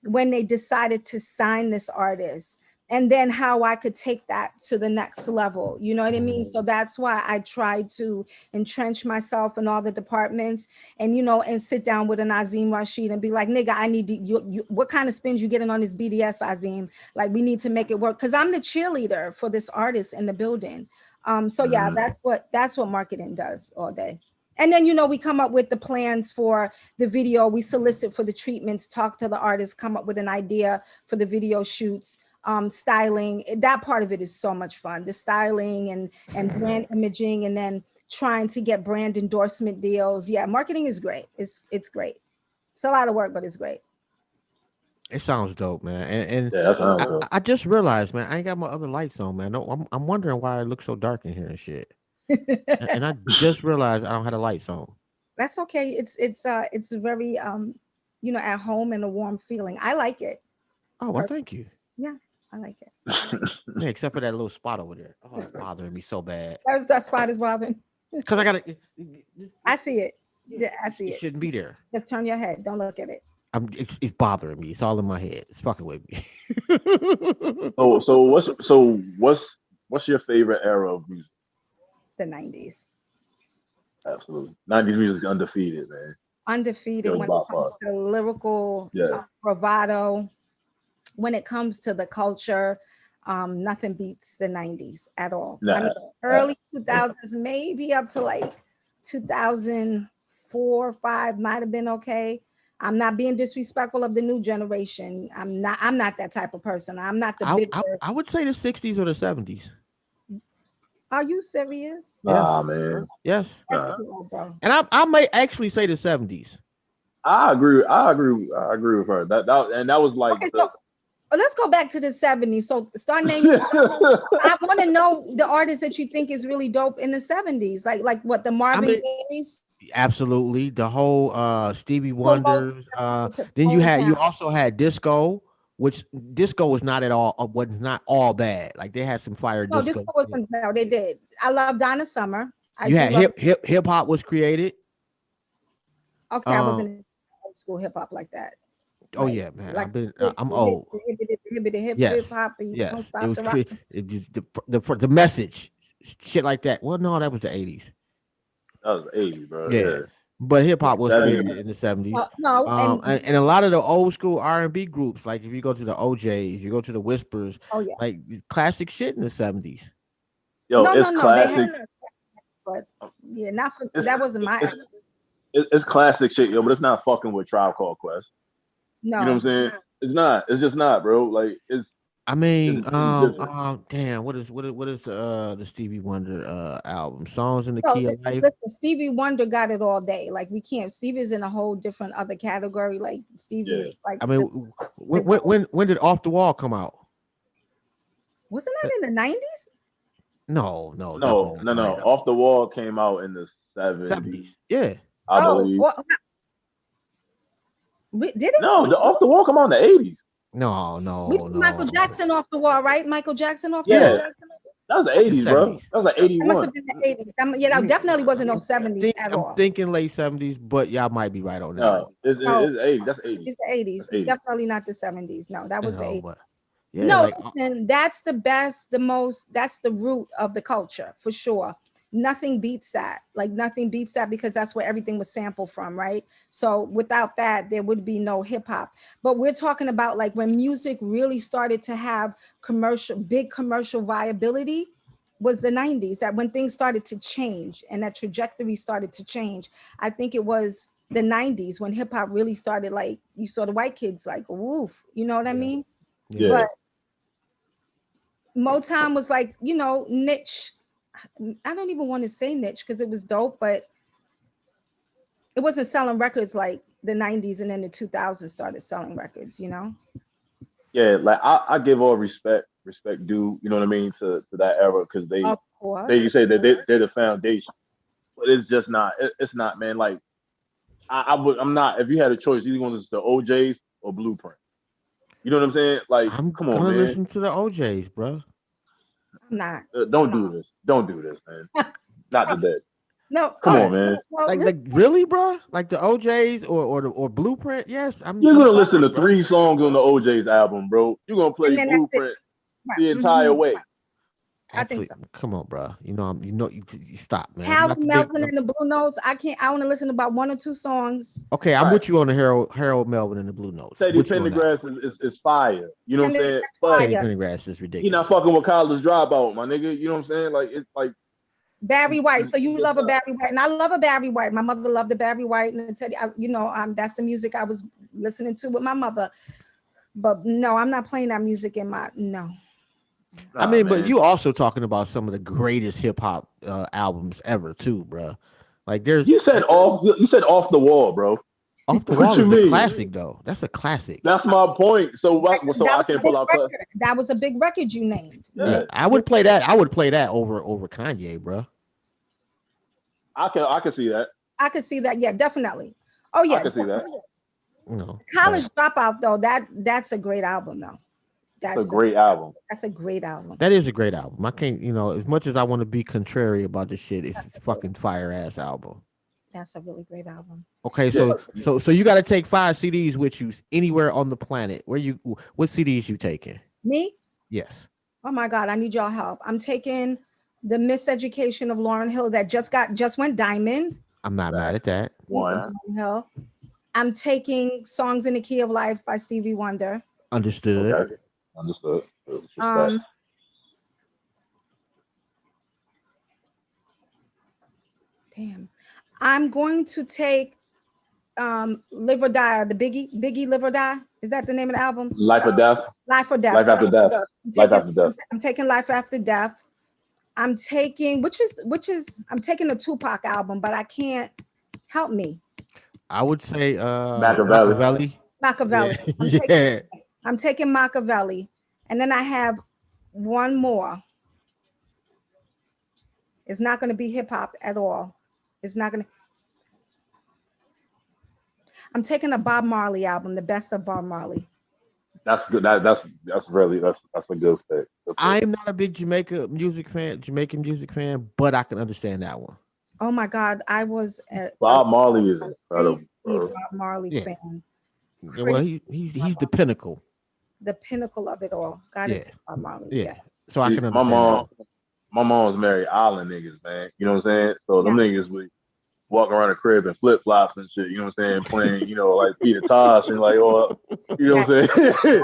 when they decided to sign this artist and then how I could take that to the next level. You know what I mean? So that's why I tried to entrench myself in all the departments and, and sit down with an Azim Rashid and be like, nigga, I need what kind of spins you getting on this BDS, Azim? Like, we need to make it work. Cause I'm the cheerleader for this artist in the building. So yeah, that's what marketing does all day. And then, we come up with the plans for the video. We solicit for the treatments, talk to the artists, come up with an idea for the video shoots, styling. That part of it is so much fun. The styling and brand imaging, and then trying to get brand endorsement deals. Yeah, marketing is great. It's great. It's a lot of work, but it's great. It sounds dope, man. And Yeah, that sounds I, good. I just realized, man, I ain't got my other lights on, man. No, I'm wondering why it looks so dark in here and shit. And I just realized I don't have the lights on. That's okay. It's very at home and a warm feeling. I like it. Oh, well, thank you. Yeah, I like it. Yeah, except for that little spot over there. Oh, it's bothering me so bad. That spot is bothering. Cause I gotta. I see it. Yeah, I see It it. shouldn't be there. Just turn your head. Don't look at it. It's bothering me. It's all in my head. It's fucking with me. What's your favorite era of music? The 90s. Absolutely, 90s music is undefeated, man. Undefeated when by it comes far. to lyrical Yeah. bravado. When it comes to the culture, nothing beats the 90s at all. I mean, Nah. early 2000s, maybe up to like 2004, 5 might have been okay. I'm not being disrespectful of the new generation. I'm not that type of person. I'm not the bitter. I would say the '60s or the '70s. Are you serious? Yes, Nah, man. yes. That's Nah. too old, bro. And I may actually say the '70s. I agree. I agree with her. That was like Okay, the. so let's go back to the 70s. So start naming. I want to know the artists that you think is really dope in the 70s. Like what, the I Marvin mean, Gaye's, absolutely. The whole Stevie Como Wonders. to Then you Motown. also had disco, which disco was not at all was not all bad. Like they had some fire No, this disco. wasn't. No, they did. I love Donna Summer. I You do had love. hip hop was created. Okay, I Um, wasn't old school hip hop like that. oh Like yeah, man. like I'm old. Yes, hip hop. You yes. don't It stop was to rock. the message, shit like that. Well, no, that was the '80s. That was 80, bro. Yeah, Yeah. but hip Yeah. hop was 70. created in the '70s. No, and And a lot of the old school R&B groups, like if you go to the OJs, you go to the Whispers, oh yeah. like classic shit in the '70s. Yo, No, it's no, no. They had, classic. but yeah, not for It's that wasn't my it's, it's classic shit, yo. But it's not fucking with Tribe Called Quest. You know what no. I'm saying? It's not. It's just not, bro. Like I mean, it's different. damn, what is the Stevie Wonder album? Songs in the So Key of Life. listen, Stevie Wonder got it all day. Like we can't. Stevie's in a whole different other category. Like Stevie is Yeah. like I mean, the goat. when did Off the Wall come out? Wasn't that in the 90s? No, no, definitely No, not no, the no. 90s. Off the Wall came out in the 70s, 70s. Yeah. I Oh, believe. did it? No, the Off the Wall come out in the 80s. No, We no, took Michael no. Jackson off the wall, right? Michael Jackson off the Yeah, wall. Yeah, that was the that's the 80s, bro. 70s. That was like That must 81. have been the 80s. Yeah, that definitely wasn't no 70s at I'm all. thinking late '70s, but y'all might be right on that No, one. No, it's 80s. That's 80s. it's the 80s. That's 80s. Definitely not the 70s. No, that You was the know, 80s. but yeah, No, like listen, that's the best, the most, that's the root of the culture for sure. Nothing beats that. Like nothing beats that because that's where everything was sampled from, right? So without that, there would be no hip hop. But we're talking about like when music really started to have big commercial viability was the 90s, that when things started to change and that trajectory started to change. I think it was the 90s when hip hop really started, like you saw the white kids like, woof, you know what I yeah, mean? yeah. Yeah. But Motown was like, niche. I don't even want to say niche because it was dope, but it wasn't selling records like the 90s and then the 2000s started selling records, Yeah, like I give all respect due, you know what I mean, to that era because Of you course. say that they're the foundation. But it's just not it's not, man. Like I'm not, if you had a choice, you're gonna listen to OJ's or Blueprint. You know what I'm saying? Like, I'm come on, gonna man. listen to the OJs, bro. I'm not. Don't do this. Don't do this, man. Not today. No. Come Oh, on, man. well, Like really, bro? Like the OJs or Blueprint? Yes, You're I'm gonna listen sorry, to bro. 3 songs on the OJ's album, bro. You're gonna play and then that's it. Blueprint Right. the entire way. I think Actually, so. come on, bro. You stop, man. I'm Harold not the big. Melvin and the Blue Notes. I can't. I want to listen to about 1 or 2 songs. Okay, I'm Right. with you on the Harold Melvin and the Blue Notes. I'm Teddy with you on that. Pendergrass is fire. You know what And I'm then saying? that's But Teddy fire. Pendergrass is he not ridiculous. fucking with College Dropout, my nigga. You know what I'm saying? Like it's like Barry White. So you it's love a Barry White, and I love a Barry White. My mother loved a Barry White, and Teddy. That's the music I was listening to with my mother. But no, I'm not playing that music in my no. I nah, mean, but man. you also talking about some of the greatest hip hop albums ever, too, bro. Like there's You said off the wall, bro. Off the What Wall you is a mean? classic, though. That's a classic. That's my point. So so That I was a can big pull out record. That was a big record you named. yeah. I would play that. I would play that over Kanye, bro. I can see that. I could see that. Yeah, definitely. Oh I yeah. can see that. No, College Dropout though. That's a great album though. It's a great album. That's a great album. that is a great album. I can't, as much as I want to be contrary about this shit, it's a fucking fire ass album. That's a really great album. Okay, Yeah. so you got to take 5 CDs with you anywhere on the planet. What CDs you taking? Me? Yes. Oh my God, I need y'all help. I'm taking the Miseducation of Lauryn Hill that just went diamond. I'm not mad at that. One. Lauryn Hill. I'm taking Songs in the Key of Life by Stevie Wonder. Understood. Okay. Understood. Um, damn. I'm going to take Live or Die, the Biggie Live or Die. Is that the name of the album? Life or Death. Life or Death. Life After Death. Life After Death. I'm taking Life After Death. I'm taking I'm taking the Tupac album, but I can't help me. I would say Machiavelli. Machiavelli. Yeah. I'm taking Machiavelli. And then I have one more. It's not going to be hip hop at all. It's not going to. I'm taking a Bob Marley album, the best of Bob Marley. That's good. That's a good pick. I'm not a big Jamaican music fan, but I can understand that one. Oh my God, I was a Bob Marley is incredible. Bob Marley fan. Well, he's the pinnacle. The pinnacle of it all. Got it. Bob Marley. Yeah. So I can understand. My mom's married island niggas, man. You know what I'm saying? So them niggas would walk around the crib in flip flops and shit. You know what I'm saying? Playing, like Peter Tosh and like, you know what I'm saying?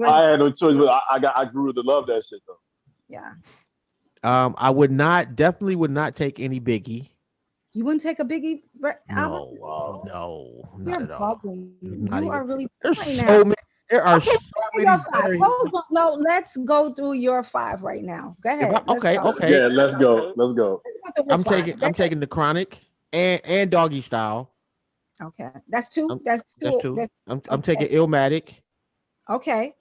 I had no choice, but I grew to love that shit though. Yeah. I definitely would not take any Biggie. You wouldn't take a Biggie album? No, not You're at all. You are really. There's so many. There are so many. Hold on. No, let's go through your 5 right now. Go ahead. Okay. Yeah, let's go. I'm taking the Chronic and Doggy Style. Okay, that's 2. That's 2. I'm taking Illmatic. Okay.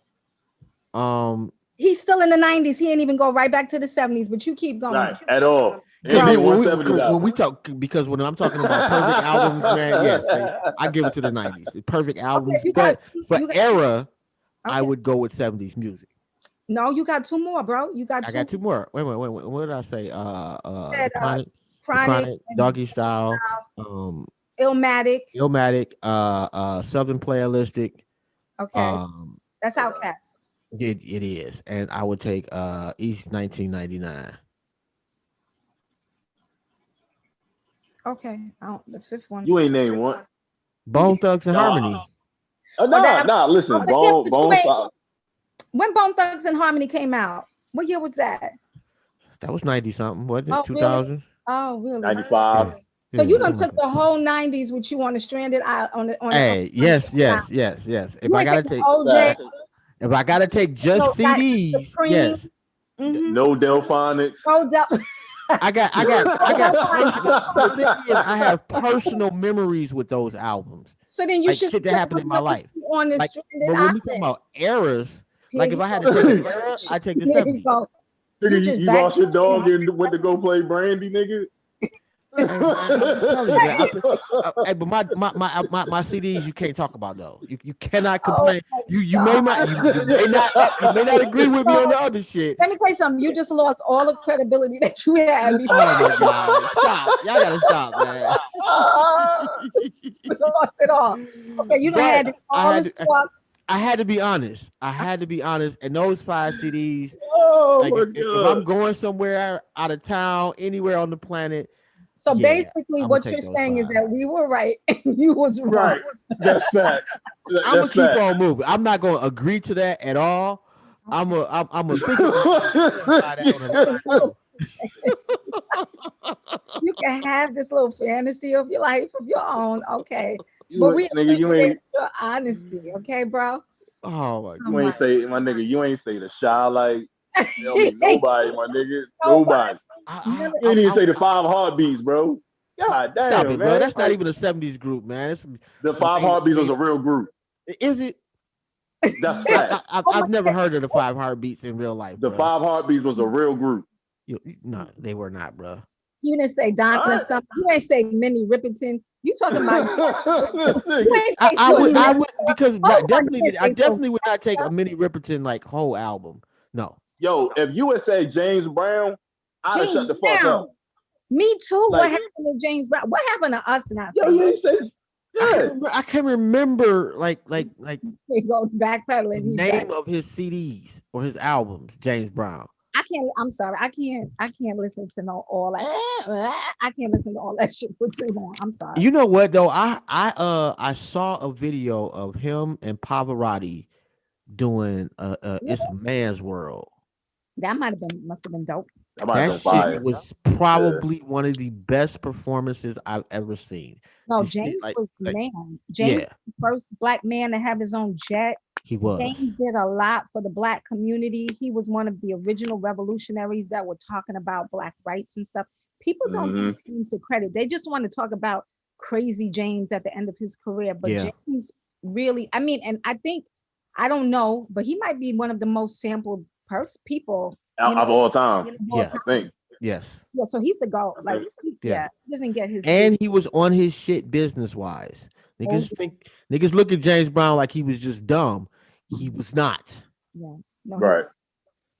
He's still in the 90s. He ain't even go right back to the 70s. But you keep going. Right, at all. When we talk, because when I'm talking about perfect albums, man, yes, I give it to the 90s. Perfect albums, but era, I would go with 70s music. No, you got 2 more, bro. I got 2 more. Wait. What did I say? Chronic, Doggy Style, Illmatic, Southern Playalistic. Okay, that's Outkast. It is, and I would take East 1999. Okay, the 5th one. You ain't named one. Bone Thugs and Harmony. Listen, Bone. When Bone Thugs and Harmony came out, what year was that? That was 90 something, wasn't it? 2000. Really? Oh, really? 95. So you done took the whole 90s with you on the stranded on yes. If I gotta take just CDs, yes. Mm-hmm. No Delphonics. I got the thing is, I have personal memories with those albums. So then you should shit that happened in my life. On the but when we talk about eras, like if I had to take an era, I take the 70s. You lost your dog and went to go play Brandy, nigga. Hey man, I'm just telling you, man. Hey, but my CDs you can't talk about though. You cannot Oh complain. my You may not agree with me on God. the other shit. Let me tell you something. You just lost all the credibility that you had before. Oh my god, stop! Y'all gotta stop, man. You lost it all. Okay, you done But had all this talk. I had to be honest. I had to be honest. And those 5 CDs, Oh like my if I'm god. going somewhere out of town, anywhere on the planet, So yeah, basically, I'm gonna what you're take those saying is five. that we were right and you was wrong. Right. That's facts. I'm That's gonna keep facts. on moving. I'm not gonna agree to that at all. I'm gonna think about it and solidify that on a level too. You can have this little fantasy of your life of your own, okay? But you we nigga, appreciate your honesty, okay, bro? Oh my Oh you my ain't say my nigga, you ain't say the shy like tell me Ain't nobody, my nigga. nobody. Nobody. I, None You ain't even I, say the 5 heartbeats, bro. God stop damn, it, bro. man. That's not Like even a '70s group, man. It's the some five made, heartbeats was made a real group. Is it? That's of- fact. oh my I've never heard of the 5 heartbeats in real life, The bro. 5 heartbeats was a real group. No, they were not, bro. You didn't say All Donna right. something. You ain't say Minnie Riperton. You talking about you Nigga. ain't say I Sylvester. would because Hold on, you definitely didn't I say definitely would not take Sylvester. a Minnie Riperton like whole album. No, Yo, if you would say James Brown, I'd have James shut the fuck Brown. up. Me too. What Like, happened to James Brown? What happened to us not yo, saying you ain't say shit. I can't remember like he goes the backpedaling, he back. name of his CDs or his albums. James Brown. I can't. I'm sorry. I can't listen to no all that. I can't listen to all that shit for too long. I'm sorry. You know what though? I saw a video of him and Pavarotti doing It's a Man's World. That might have been must have been dope. That might have That been shit fire. was Yeah. probably one of the best performances I've ever seen. No, To see James was the like man. James yeah, was the first black man to have his own jet. he was. James did a lot for the black community. He was one of the original revolutionaries that were talking about black rights and stuff. People don't give Hmm. James the credit. They just want to talk about crazy James at the end of his career. But Yeah. James really, I mean, and I think, I don't know, but he might be one of the most sampled people, Of all time, of all Yeah. I time. think. Yes. Yeah, so he's the GOAT. I Like, think. Yeah. he doesn't get his due. And he was on his shit business wise. Oh, Niggas look at James Brown like he was just dumb. He was not. yes. No, he Right.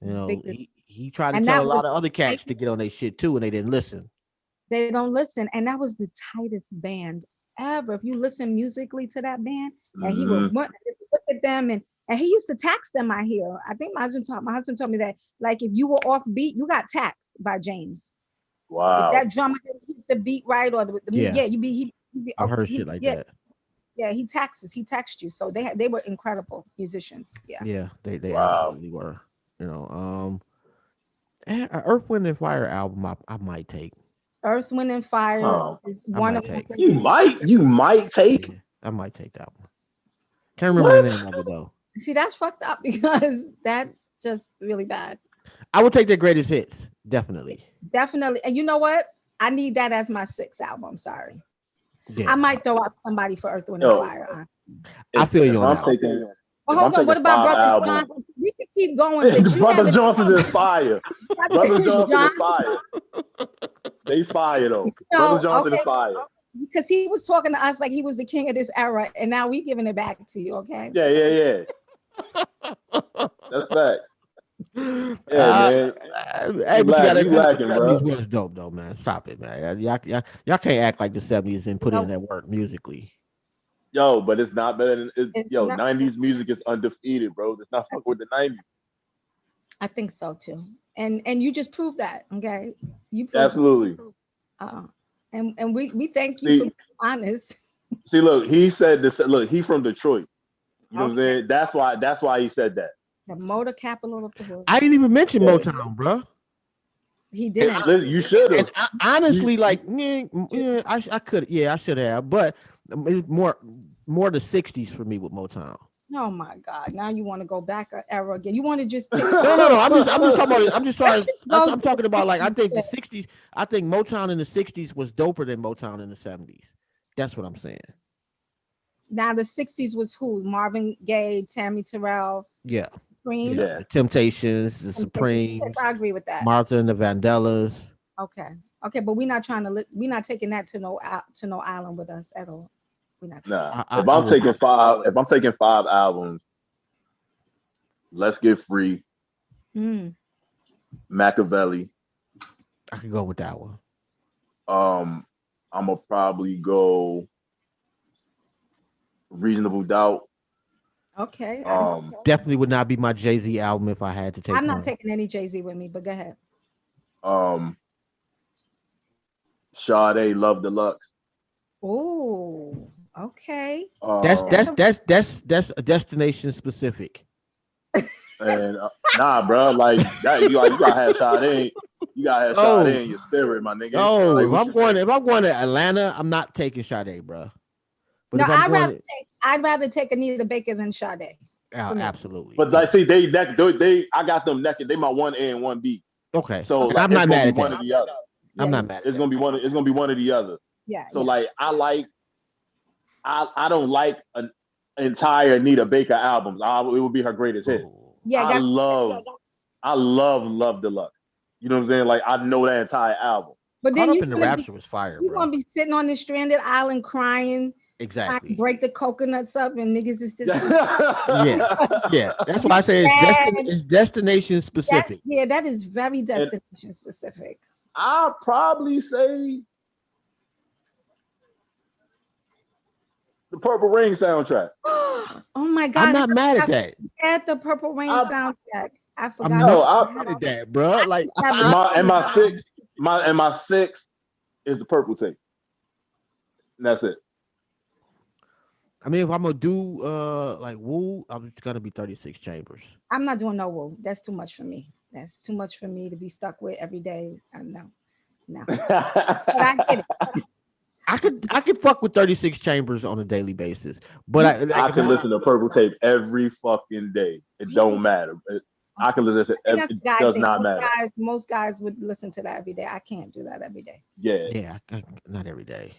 You know, big this. he tried to And tell that a was lot of other cats to get on their shit too, and they didn't listen. they don't listen. And that was the tightest band ever. If you listen musically to that band, and he would Hmm. look at them and he used to tax them, I hear. I think my husband told me that like if you were off beat, you got taxed by James. If Wow. that drummer didn't hit the beat right or the Yeah, yeah, you be I've okay, heard shit like yeah, that. yeah, he taxed you. So they were incredible musicians. Yeah. Yeah, they Wow. absolutely were. You know, Earth, Wind and Fire album, I might take. Earth, Wind and Fire Oh, is I one might of my take. favorite. you might take Yeah, I might take that one. Can't remember the what? name of it though. See, that's fucked up because that's just really bad. I would take their greatest hits, definitely. Definitely. And you know what? I need that as my sixth album. Sorry. I Yeah, might throw out somebody for Earth, Wind, and Yo, Fire. I feel you if on I'm that one. taking But if I'm hold on. taking What about five Brothers albums, Johnson? We can keep going, but you Brother haven't. Johnson is fire. Brother Brothers Johnson is Johnson. fire. They fire though. Brother No, Johnson is okay. fire. Because he was talking to us like he was the king of this era, and now we giving it back to you. Okay. Yeah, yeah, yeah. That's fact. Yeah, Uh, man. hey, but you gotta You agree. The lacking, bro. '70s was dope, though, man. Stop it, man. Y'all can't act like the '70s and You put in know, that work musically. Yo, but it's not better than it's yo. not. '90s music is undefeated, bro. It's not fucking with the '90s. I think so too. And you just proved that. Okay. You proved. Absolutely. Uh, and we thank you for See, being honest. look, he said this. Look, he from Detroit. You know what I'm Okay. saying? That's why he said that. The motor capital of the world. I didn't even mention Yeah. Motown, bro. He And, didn't. Listen, you should and have. honestly, like, yeah, I could, yeah, I should have, but it's more the '60s for me with Motown. Oh my God. Now you want to go back an era again. You want to just pick No. I'm just talking about. I'm just that trying. shit goes I'm to the talking about like I 60s. think the '60s. I think Motown in the '60s was doper than Motown in the '70s. That's what I'm saying. Now the 60s was who? Marvin Gaye, Tammy Terrell, Yeah, Cream. yeah. Yeah. The Temptations, the Yes, Supremes, I agree with that. Martha and the Vandellas. Okay. Okay, but we're not trying to. We're not taking that to no island with us at all. We're not doing Nah. I, I would. If I'm taking 5 albums, Let's Get Free, that. Mm. Machiavelli. I could go with that one. Um, I'm gonna probably go Reasonable Doubt. Okay, Um, Definitely would not be my Jay-Z album if I had to take I'm not one. taking any Jay Z with me. But go ahead. um, Sade, Love Deluxe. Oh, okay. That's That's Um, that's a that's that's that's a destination specific. and nah, bro, like that, you gotta have Sade. You gotta have Oh, Sade in your spirit, my nigga. oh, Like, what you mean? if I'm going to Atlanta, I'm not taking Sade, bro. But no. if I'm going to, I'd rather take Anita Baker than Sade for me. absolutely, But like, yeah, see, I got them naked. They my one A and one B. okay, So Okay. and like, I'm it's not gonna mad be at one that. or the other. I'm Yeah. not mad at It's that. gonna be one. It's gonna be one or the other. Yeah. So Yeah. like, I don't like an entire Anita Baker albums. It would be her greatest hit. Oh, Yeah. I Got. love Love Deluxe. You know what I'm saying? Like, I know that entire album. But Caught then up in the Rapture was fire, you bro. gonna be sitting on this stranded island crying, trying to Exactly. break the coconuts up, and niggas is just Yeah, yeah. That's why I say sad. it's destination That specific. yeah, that is very And destination specific. I'll probably say the Purple Rain soundtrack. Oh my I'm god, not mad I at that. forgot the Purple Rain I soundtrack. I I'm forgot no, not about I mad at that, bro. I Like, used to have a and my song. six, my six is the Purple Tape. And that's it. I mean, if I'm gonna do like Woo, I'm just gonna be 36 Chambers. I'm not doing no wool. That's too much for me. That's too much for me to be stuck with every day. No, no. But I get it. I could fuck with 36 Chambers on a daily basis, but You I like I if can I listen to Purple Tape every fucking day. It really? don't matter. I Okay. can listen to I think it. that's It the guy does thing. not matter. Most guys would listen to that every day. I can't do that every day. Yeah. not every day.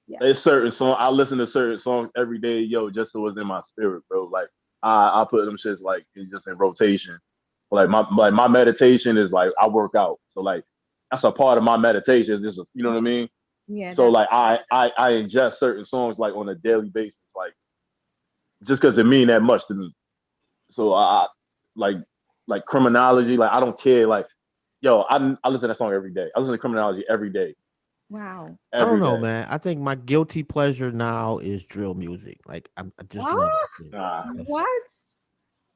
Yeah. It's certain song. I listen to certain songs every day, yo, just so it's in my spirit, bro. Like, I put them shits like it's just in rotation. My meditation is like I work out, so like that's a part of my meditation. Is just, you know what I mean? Yeah, So that's like I ingest certain songs like on a daily basis, like just because it mean that much to me. So like like criminology, like I don't care. Like, yo, I listen to that song every day. I listen to criminology every day, wow. I don't every know, day. man. I think my guilty pleasure now is drill music. Like I just love What? that shit. Nah, That's, What?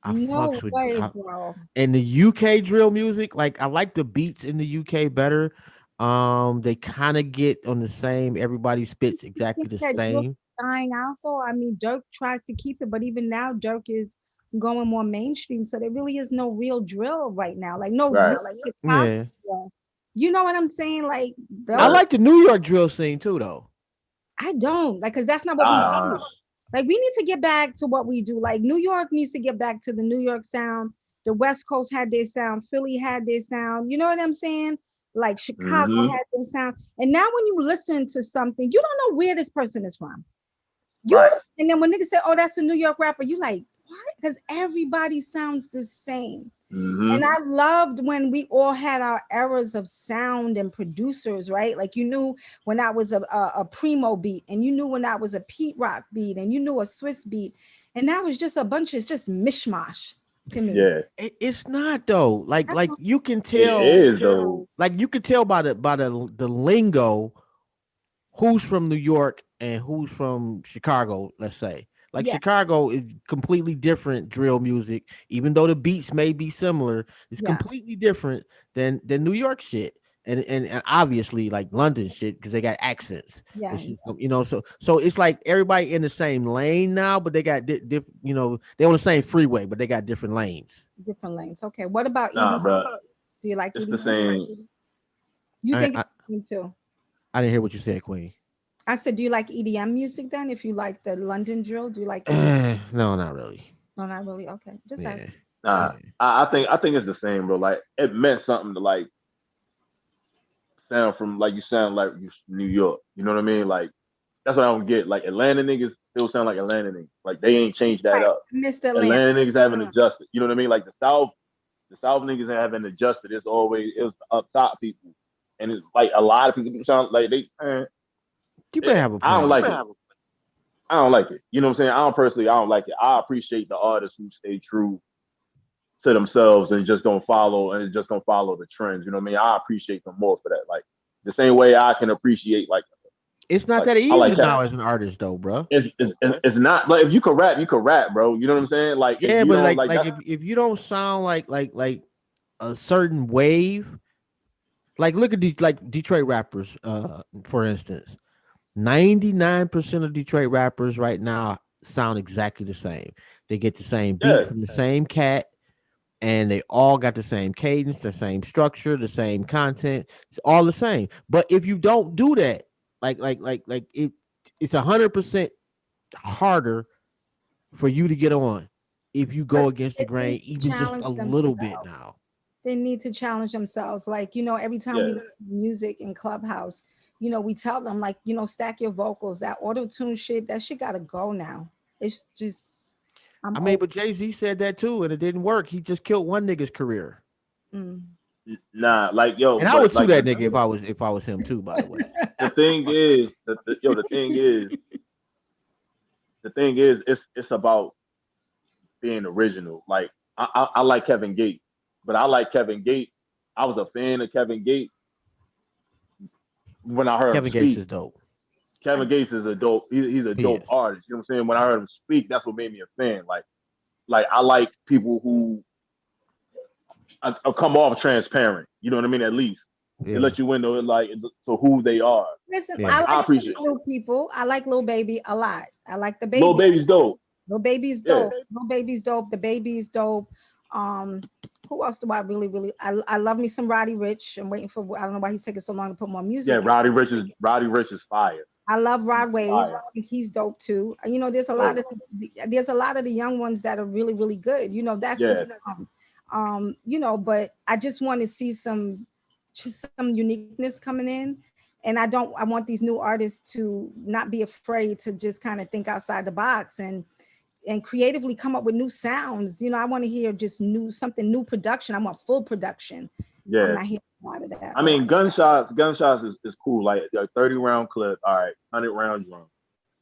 I No fucks with way, bro. and the UK drill music. Like I like the beats in the UK better. They kind of get on the same. Everybody spits You exactly think the that Dirk same. is dying out though? I mean, Dirk tries to keep it, but even now, Dirk is going more mainstream. So there really is no real drill right now. Like no right, real hip hop Yeah, drill. You know what I'm saying? Like I those, right. like the New York drill scene too, though. I don't like because that's not what we Ah, do. Like we need to get back to what we do. Like New York needs to get back to the New York sound. The West Coast had their sound. Philly had their sound. You know what I'm saying? Like Chicago mm-hmm. had their sound. And now when you listen to something, you don't know where this person is from. You Right. and then when niggas say, "Oh, that's a New York rapper," you like what? Because everybody sounds the same. And Mm-hmm. I loved when we all had our eras of sound and producers, right? Like you knew when that was a Primo beat, and you knew when that was a Pete Rock beat, and you knew a Swiss beat, and that was just a bunch of just mishmash to me. Yeah. It's not though. That's Like what you can It tell. is though. Like you can tell by the lingo who's from New York and who's from Chicago, let's say. Like yeah, Chicago is completely different drill music, even though the beats may be similar, it's yeah, completely different than New York shit. And obviously like London shit because they got accents. yeah, It's just, so it's like everybody in the same lane now, but they got they on the same freeway, but they got different lanes. different lanes. Okay, what about Nah, EDM? bro. Do you like It's the EDM? same. You I think I, it's too? I didn't hear what you said, Queen. I said, do you like EDM music then? If you like the London drill, do you like EDM? No, not really. No, not really. Okay, just ask. Yeah, Nah. yeah. I think it's the same, bro. Like it meant something to like sound from like you sound like you New York. You know what I mean? Like that's what I don't get. Like Atlanta niggas still sound like Atlanta niggas. Like they ain't changed that Right, up. Mr. Atlanta. Atlanta niggas haven't adjusted. You know what I mean? Like the South niggas haven't adjusted. It's always it was the up top people. and it's like a lot of people sound like You may have a I don't point. like it. I don't like it. You know what I'm saying? I don't like it. I appreciate the artists who stay true to themselves and just gonna follow the trends. You know what I mean? I appreciate them more for that. Like the same way I can appreciate It's not like that I easy like now as an artist, though, bro. it's not like if you can rap, bro. You know what I'm saying? Like if Yeah, you but don't like like that's if you don't sound like a certain wave, like look at these like Detroit rappers, for instance. 99% of Detroit rappers right now sound exactly the same. They get the same beat yeah, from the same cat, and they all got the same cadence, the same structure, the same content. It's all the same. But if you don't do that, it's 100% harder for you to get on if you But go against the they need grain, to even just challenge a little bit themselves. now. They need to challenge themselves. Like, every time we yeah. do music in Clubhouse, we tell them, like, stack your vocals. That auto tune shit, that shit gotta go now. It's just, I'm I mean, over. but Jay-Z said that too, and it didn't work. He just killed one nigga's career. Mm. Nah, like yo, And I would but sue like that nigga if I was him too, by the way. the thing is the thing is it's about being original. Like I like Kevin Gates, but I like Kevin Gates. I was a fan of Kevin Gates when I heard him Kevin Gates speak. is dope. I, Kevin Gates is a dope. He's a He dope is. artist. You know what I'm saying? When I heard him speak, that's what made me a fan. Like I like people who come off transparent. You know what I mean? At least they Yeah. let you into it, like to who they are. listen, Yeah. I I like some appreciate it. new people. I like Lil Baby a lot. I like the Lil baby. Baby's dope. Lil Baby's Yeah. dope. Lil Baby's dope. The Baby's dope. Um, who else do I really? I love me some Roddy Rich. I'm waiting for. I don't know why he's taking so long to put more Yeah, music. Roddy Rich is fire. I love He's Rod Wave. fire. I think he's dope too. Dope. There's a lot of the young ones that are really really good. That's Yeah. just but I just want to see some uniqueness coming in, and I want these new artists to not be afraid to just kind of think outside the box and creatively come up with new sounds. I want to hear just something new production. I want full production. I'm Yeah. not hearing a lot of that I right mean, gunshots is cool. Like a 30 round clip, all right, 100 round drum.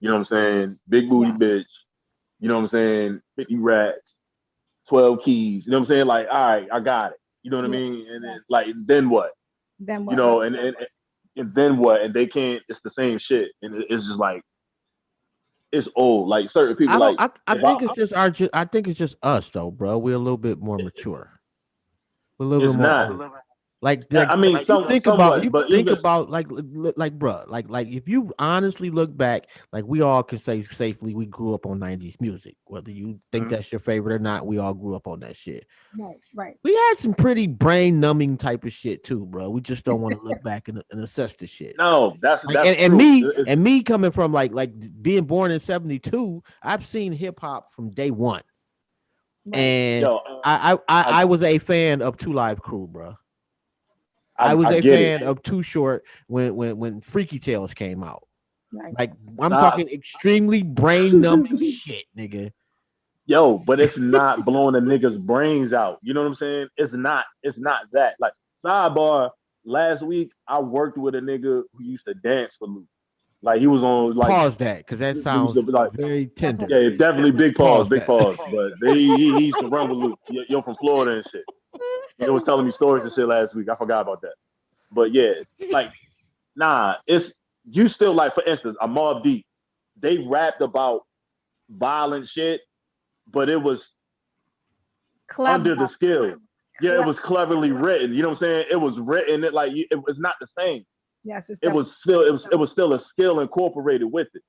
You know what I'm saying? Big booty now. bitch. You know what I'm saying? 50 rats, 12 keys. You know what I'm saying? Like, all right, I got it. You know what I Yeah, mean? And yeah. then like then what? Then You what? know, and then what? And they can't. It's the same shit, and it's just like it's old. Like certain people, I don't. like I if think it's just our. I think it's just us though, bro. We're a little bit more mature. We're a little it's bit more not. old. Like, I mean, somewhat, you but think even about like bruh, like if you honestly look back, like we all can say safely we grew up on 90s music. Whether you think Mhm. that's your favorite or not, we all grew up on that shit. Right, right. We had some pretty brain numbing type of shit too, bro. We just don't want to look back and assess the shit. no, Like that's and true. me coming from like being born in 72, I've seen hip hop from day one. Right, And Yo, I I was a fan of Two Live Crew, bro. I I was a get it. fan of Too Short when Freaky Tales came out. right. Like I'm Nah, talking extremely brain numbing shit, nigga. yo, but it's not blowing the niggas' brains out. You know what I'm saying? It's not that. Like sidebar. Last week, I worked with a nigga who used to dance for Luke. Like he was on like Pause that because that it was sounds like very tender. Definitely. yeah, definitely Pause big that. pause. But he used to run with Luke. You're from Florida and shit. He was telling me stories and shit last week. I forgot about that. But yeah, like nah, it's you still like for instance, a Mobb Deep. They rapped about violent shit, but it was Clever, under the skill. Yeah, it clever. was cleverly written. You know what I'm saying? It was written it like it was not the same. Yes, it's It definitely. was still it was still a skill incorporated with it.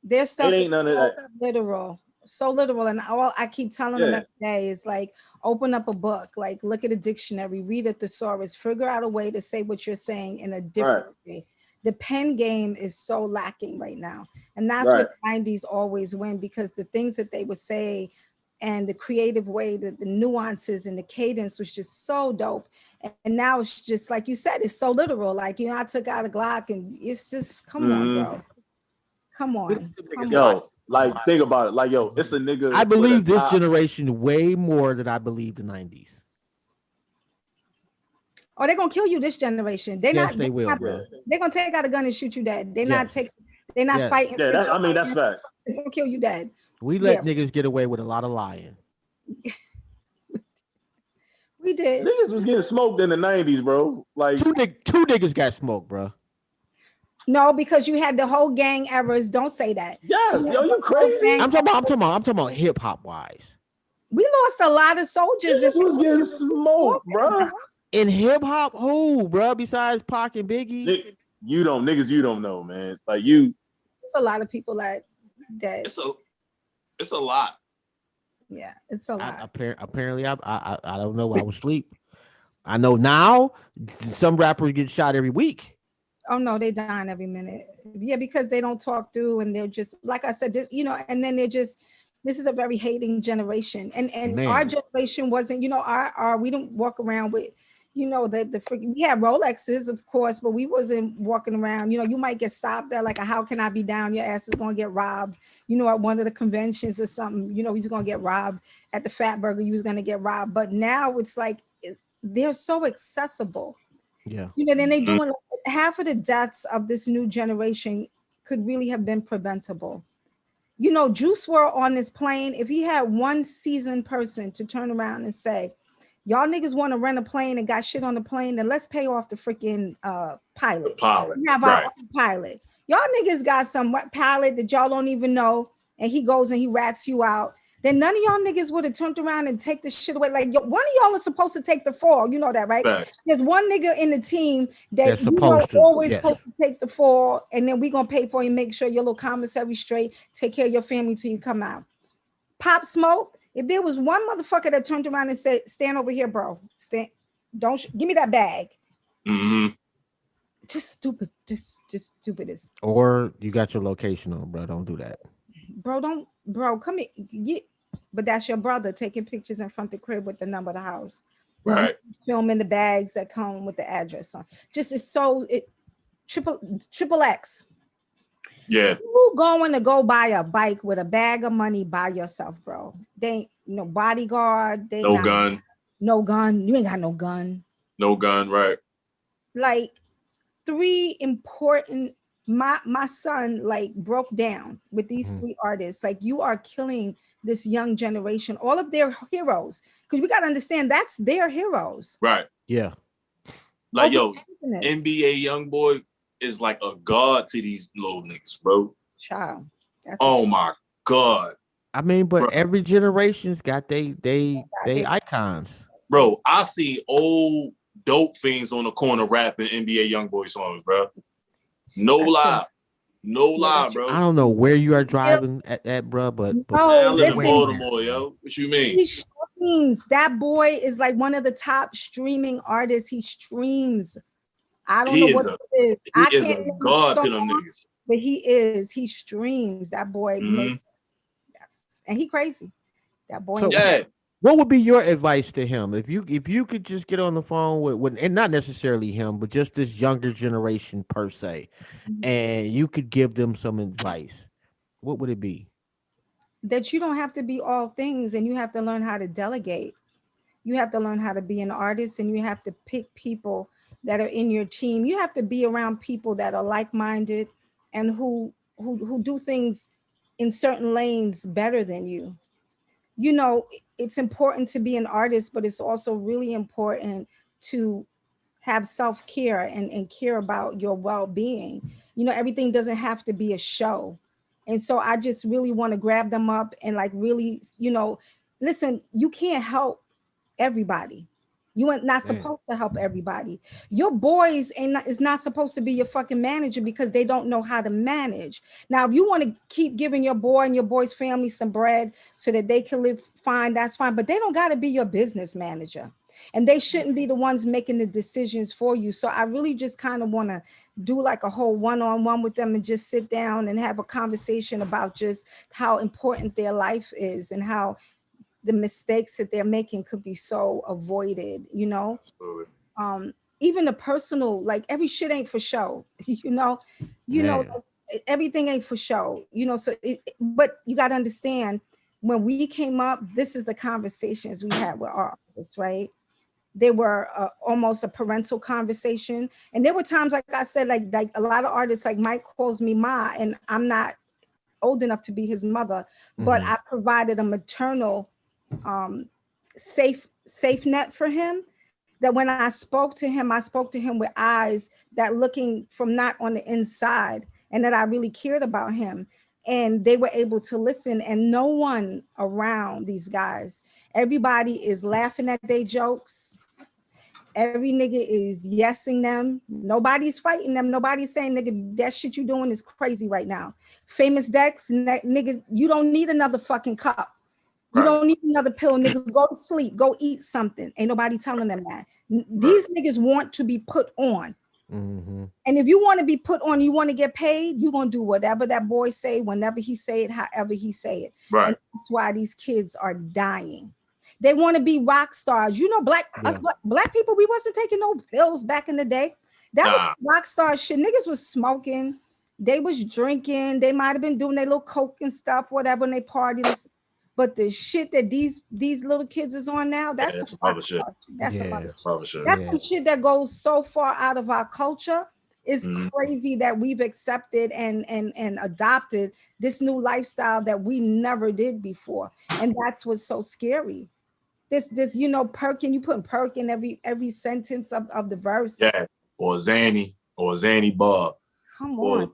Their It stuff is ain't none of so that. literal, and all I keep telling them Yeah, every day is like, open up a book, like look at a dictionary, read a thesaurus, figure out a way to say what you're saying in a right, different way. The pen game is so lacking right now, and that's right. what 90s always win, because the things that they would say and the creative way, the nuances and the cadence was just so dope. And now it's just like you said, it's so literal. Like, I took out a Glock, and it's just, come on, Mm-hmm. bro. Come We- on. Come on. Yo, like think about it. Like yo, it's a I nigga with a believe this top. generation way more than I believe the 90s. Oh, they're gonna kill you this generation. Yes, they will, Yeah, bro. They're gonna take out a gun and shoot you dead. They're not Yes, taking. They're not yes. fighting. yeah. Fist That to I mean, that's fighting. facts. They're gonna kill you dead. We Yeah, let niggas get away with a lot of lying. we did. Niggas was getting smoked in the '90s, bro. Like, Two niggas got smoked, bro. No, because you had the whole gang errors. Don't say that. yes, You had yo, the you whole crazy? gang I'm talking about hip hop wise. We lost a lot of soldiers. Niggas was getting smoked, Talking bro. about. In hip hop, who, bro? Besides Pac and Biggie, You don't know, man. Like you, It's a lot of people that It's a lot. yeah, it's a lot. apparently, I don't know. I was asleep. I know now. Some rappers get shot every week. Oh no, they dying every minute. Yeah, because they don't talk through and they're just like I said, and then they're just this is a very hating generation. And our Man, generation wasn't, our we don't walk around with, the freaking we had Rolexes, of course, but we wasn't walking around. You might get stopped there like how can I be down? Your ass is gonna get robbed, at one of the conventions or something, you was gonna get robbed at the Fat Burger, you was gonna get robbed. But now it's like they're so accessible. yeah, Then they doing half of the deaths of this new generation could really have been preventable. Juice WRLD on this plane, if he had one seasoned person to turn around and say, y'all niggas want to rent a plane and got shit on the plane, then let's pay off the freaking pilot. The pilot. We have our own pilot. Y'all niggas got some pilot that y'all don't even know, and he goes and he rats you out. Then none of y'all niggas would have turned around and take the shit away. Like one of y'all is supposed to take the fall. You know that, right? Facts. There's one nigga in the team they're that supposed to. always Yes. supposed to take the fall, and then we gonna pay for you, make sure your little commissary straight, take care of your family till you come out. Pop Smoke. If there was one motherfucker that turned around and said, "Stand over here, bro. Stand. Don't give me that bag." Mm-hmm. Just stupid. Just stupid as. Or you got your location on, bro. Don't do that. Bro, come here. But that's your brother taking pictures in front of the crib with the number of the house. Right. Filming the bags that come with the address on. Just it's so triple X. Yeah. You going to go buy a bike with a bag of money by yourself, bro? They ain't no bodyguard. They No not, gun. No gun. You ain't got no gun. No gun. Right. Like three important. My son like broke down with these three artists. Like you are killing this young generation, all of their heroes, because we got to understand that's their heroes. Right. Yeah. Like NBA YoungBoy is like a god to these little niggas, bro. Child. Oh my god. I mean, but bro. every generation's got they icons. Bro, I see old dope fiends on the corner rapping NBA YoungBoy songs, bro. No lie. No lie, bro. I don't know where you are driving at bro, but I live in Baltimore, yo. What you mean? He streams. That boy is like one of the top streaming artists. He streams. I don't know what it is. He is a god to them niggas. But he is. He streams. That boy. Yes. And he crazy. That boy. So, yeah. What would be your advice to him if you could just get on the phone with and not necessarily him, but just this younger generation per se, and you could give them some advice? What would it be? That you don't have to be all things, and you have to learn how to delegate. You have to learn how to be an artist, and you have to pick people that are in your team. You have to be around people that are like-minded and who do things in certain lanes better than you. It's important to be an artist, but it's also really important to have self-care and care about your well-being. Everything doesn't have to be a show. And so I just really want to grab them up and like really, listen, you can't help everybody. You are not supposed to help everybody. Your boys is not supposed to be your fucking manager because they don't know how to manage. Now, if you want to keep giving your boy and your boy's family some bread so that they can live fine, that's fine. But they don't got to be your business manager. And they shouldn't be the ones making the decisions for you. So I really just kind of want to do like a whole one-on-one with them and just sit down and have a conversation about just how important their life is and how the mistakes that they're making could be so avoided, Absolutely. Even the personal, like every shit ain't for show, like, everything ain't for show, but you got to understand when we came up, this is the conversations we had with our artists, right? they were almost a parental conversation. And there were times, like I said, like a lot of artists, like Mike calls me Ma, and I'm not old enough to be his mother, but I provided a maternal safe net for him, that when I spoke to him, I spoke to him with eyes that looking from not on the inside, and that I really cared about him. And they were able to listen, and no one around these guys, everybody is laughing at their jokes. Every nigga is yesing them. Nobody's fighting them. Nobody's saying, nigga, that shit you doing is crazy right now. Famous Dex, nigga, you don't need another fucking cup. You Right. don't need another pill, nigga. Go to sleep. Go eat something. Ain't nobody telling them that. These niggas want to be put on. And if you want to be put on, you want to get paid, you're going to do whatever that boy say, whenever he say it, however he say it. Right. And that's why these kids are dying. They want to be rock stars. You know, black people, we wasn't taking no pills back in the day. That was rock star shit. Niggas was smoking. They was drinking. They might have been doing their little coke and stuff, whatever, when they partied. But the shit that these little kids is on now, that's some other shit. That's some other shit. That's some shit that goes so far out of our culture. It's crazy that we've accepted and adopted this new lifestyle that we never did before. And that's what's so scary. This you know, perking, you putting perk in every sentence of the verse. Yeah, or Zanny Bob. Come on.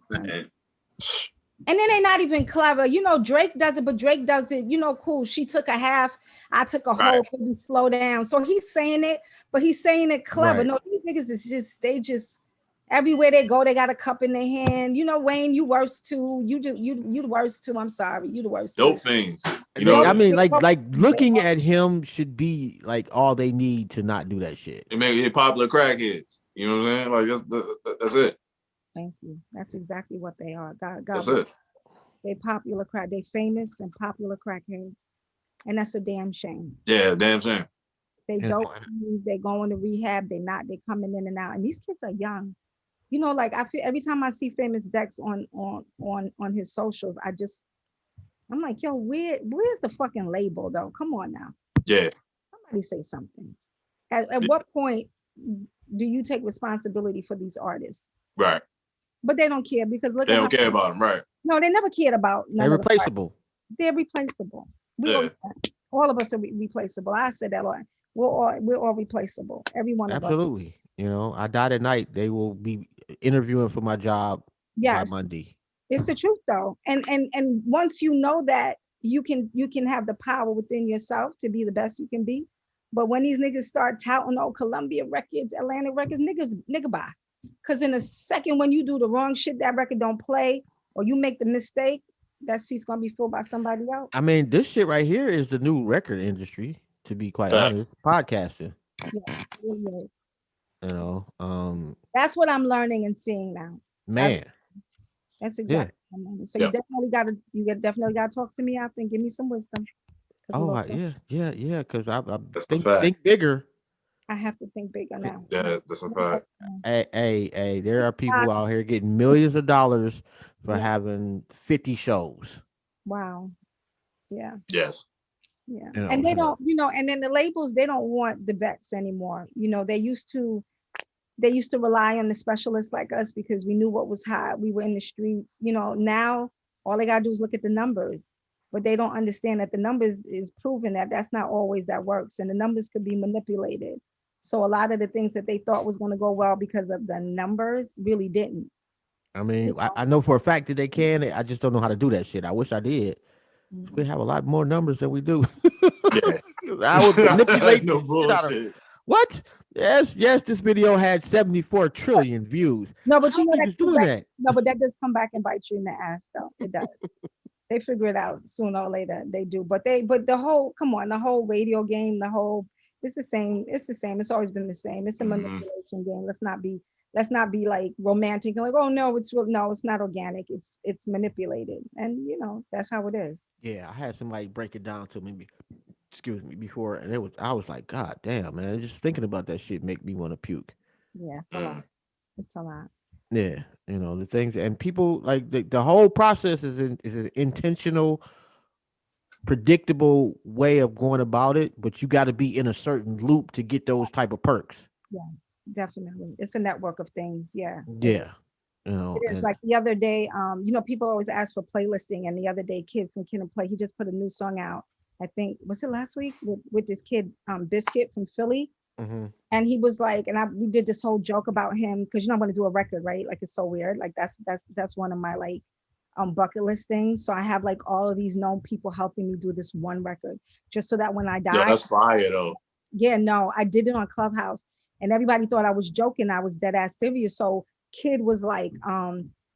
And then they're not even clever. You know, Drake does it, but Drake does it, you know, cool. She took a half, I took a whole, maybe slow down. So he's saying it, but he's saying it clever. No, these niggas is just, they just, everywhere they go, they got a cup in their hand. You know, Wayne, you worse too. You the worst too. I'm sorry. You the worst. Dope things. You know, I mean, like looking at him should be like all they need to not do that shit. It may be popular crackheads. You know what I'm saying? Like that's it. Thank you. That's exactly what they are. God, that's it. They popular crack. They famous and popular crackheads, and that's a damn shame. Yeah, damn shame. They dope things. They going to rehab. They not. They coming in and out. And these kids are young. You know, like I feel every time I see Famous Dex on his socials, I'm like, yo, where's the fucking label though? Come on now. Yeah. Somebody say something. At what point do you take responsibility for these artists? Right. But they don't care because look. They don't care about them, right? No, they never cared about. They're replaceable. They're replaceable. All of us are replaceable. I said that. We're all replaceable. Every one of us. Absolutely. You know, I died at night. They will be interviewing for my job by Monday. It's the truth though. And once you know that, you can have the power within yourself to be the best you can be. But when these niggas start touting Columbia Records, Atlantic Records, nigga bye. Because in a second when you do the wrong shit, that record don't play, or you make the mistake, that seat's gonna be filled by somebody else. I mean, this shit right here is the new record industry, to be quite honest. Podcasting. Yeah, it is. You know, that's what I'm learning and seeing now. Man. That's exactly what I'm learning. So you definitely gotta talk to me after and give me some wisdom. Oh yeah, because I think bigger. I have to think bigger now. Yeah, that's a fact. Hey, there are people out here getting millions of dollars for having 50 shows. Wow. Yeah. Yes. Yeah. You know, and they don't, you know, and then the labels, they don't want the vets anymore. You know, they used to rely on the specialists like us because we knew what was hot. We were in the streets. You know, now all they gotta do is look at the numbers. But they don't understand that the numbers is proven that that's not always that works, and the numbers could be manipulated. So a lot of the things that they thought was going to go well because of the numbers really didn't. I mean, I know for a fact that they can. I just don't know how to do that shit. I wish I did. We have a lot more numbers than we do. I would manipulate no bullshit. What? Yes. This video had 74 trillion views. No, but you know that. No, but that does come back and bite you in the ass, though. It does. They figure it out sooner or later. They do. But the whole radio game, it's the same. It's the same. It's always been the same. It's a manipulation game. Let's not be like romantic and like, oh no, it's real. No, it's not organic. It's manipulated. And you know, that's how it is. Yeah, I had somebody break it down to me, before, and I was like, God damn, man, just thinking about that shit make me want to puke. Yeah, it's a lot. It's a lot. Yeah, you know, the things, and people like the whole process is an intentional predictable way of going about it, but you got to be in a certain loop to get those type of perks. Yeah, definitely. It's a network of things. Yeah, it is. Yeah, you It know, is. and Like the other day, people always ask for playlisting, and the other day, Kid from Kid and Play, he just put a new song out. I think was it last week with this kid, Biscuit from Philly, mhm, and he was like, and we did this whole joke about him because I'm going to do a record, right? Like it's so weird. Like that's one of my like bucket list things. So I have like all of these known people helping me do this one record, just so that when I Yo, die, that's fire though. yeah, no, I did it on Clubhouse, and everybody thought I was joking. I was dead ass serious. So Kid was like,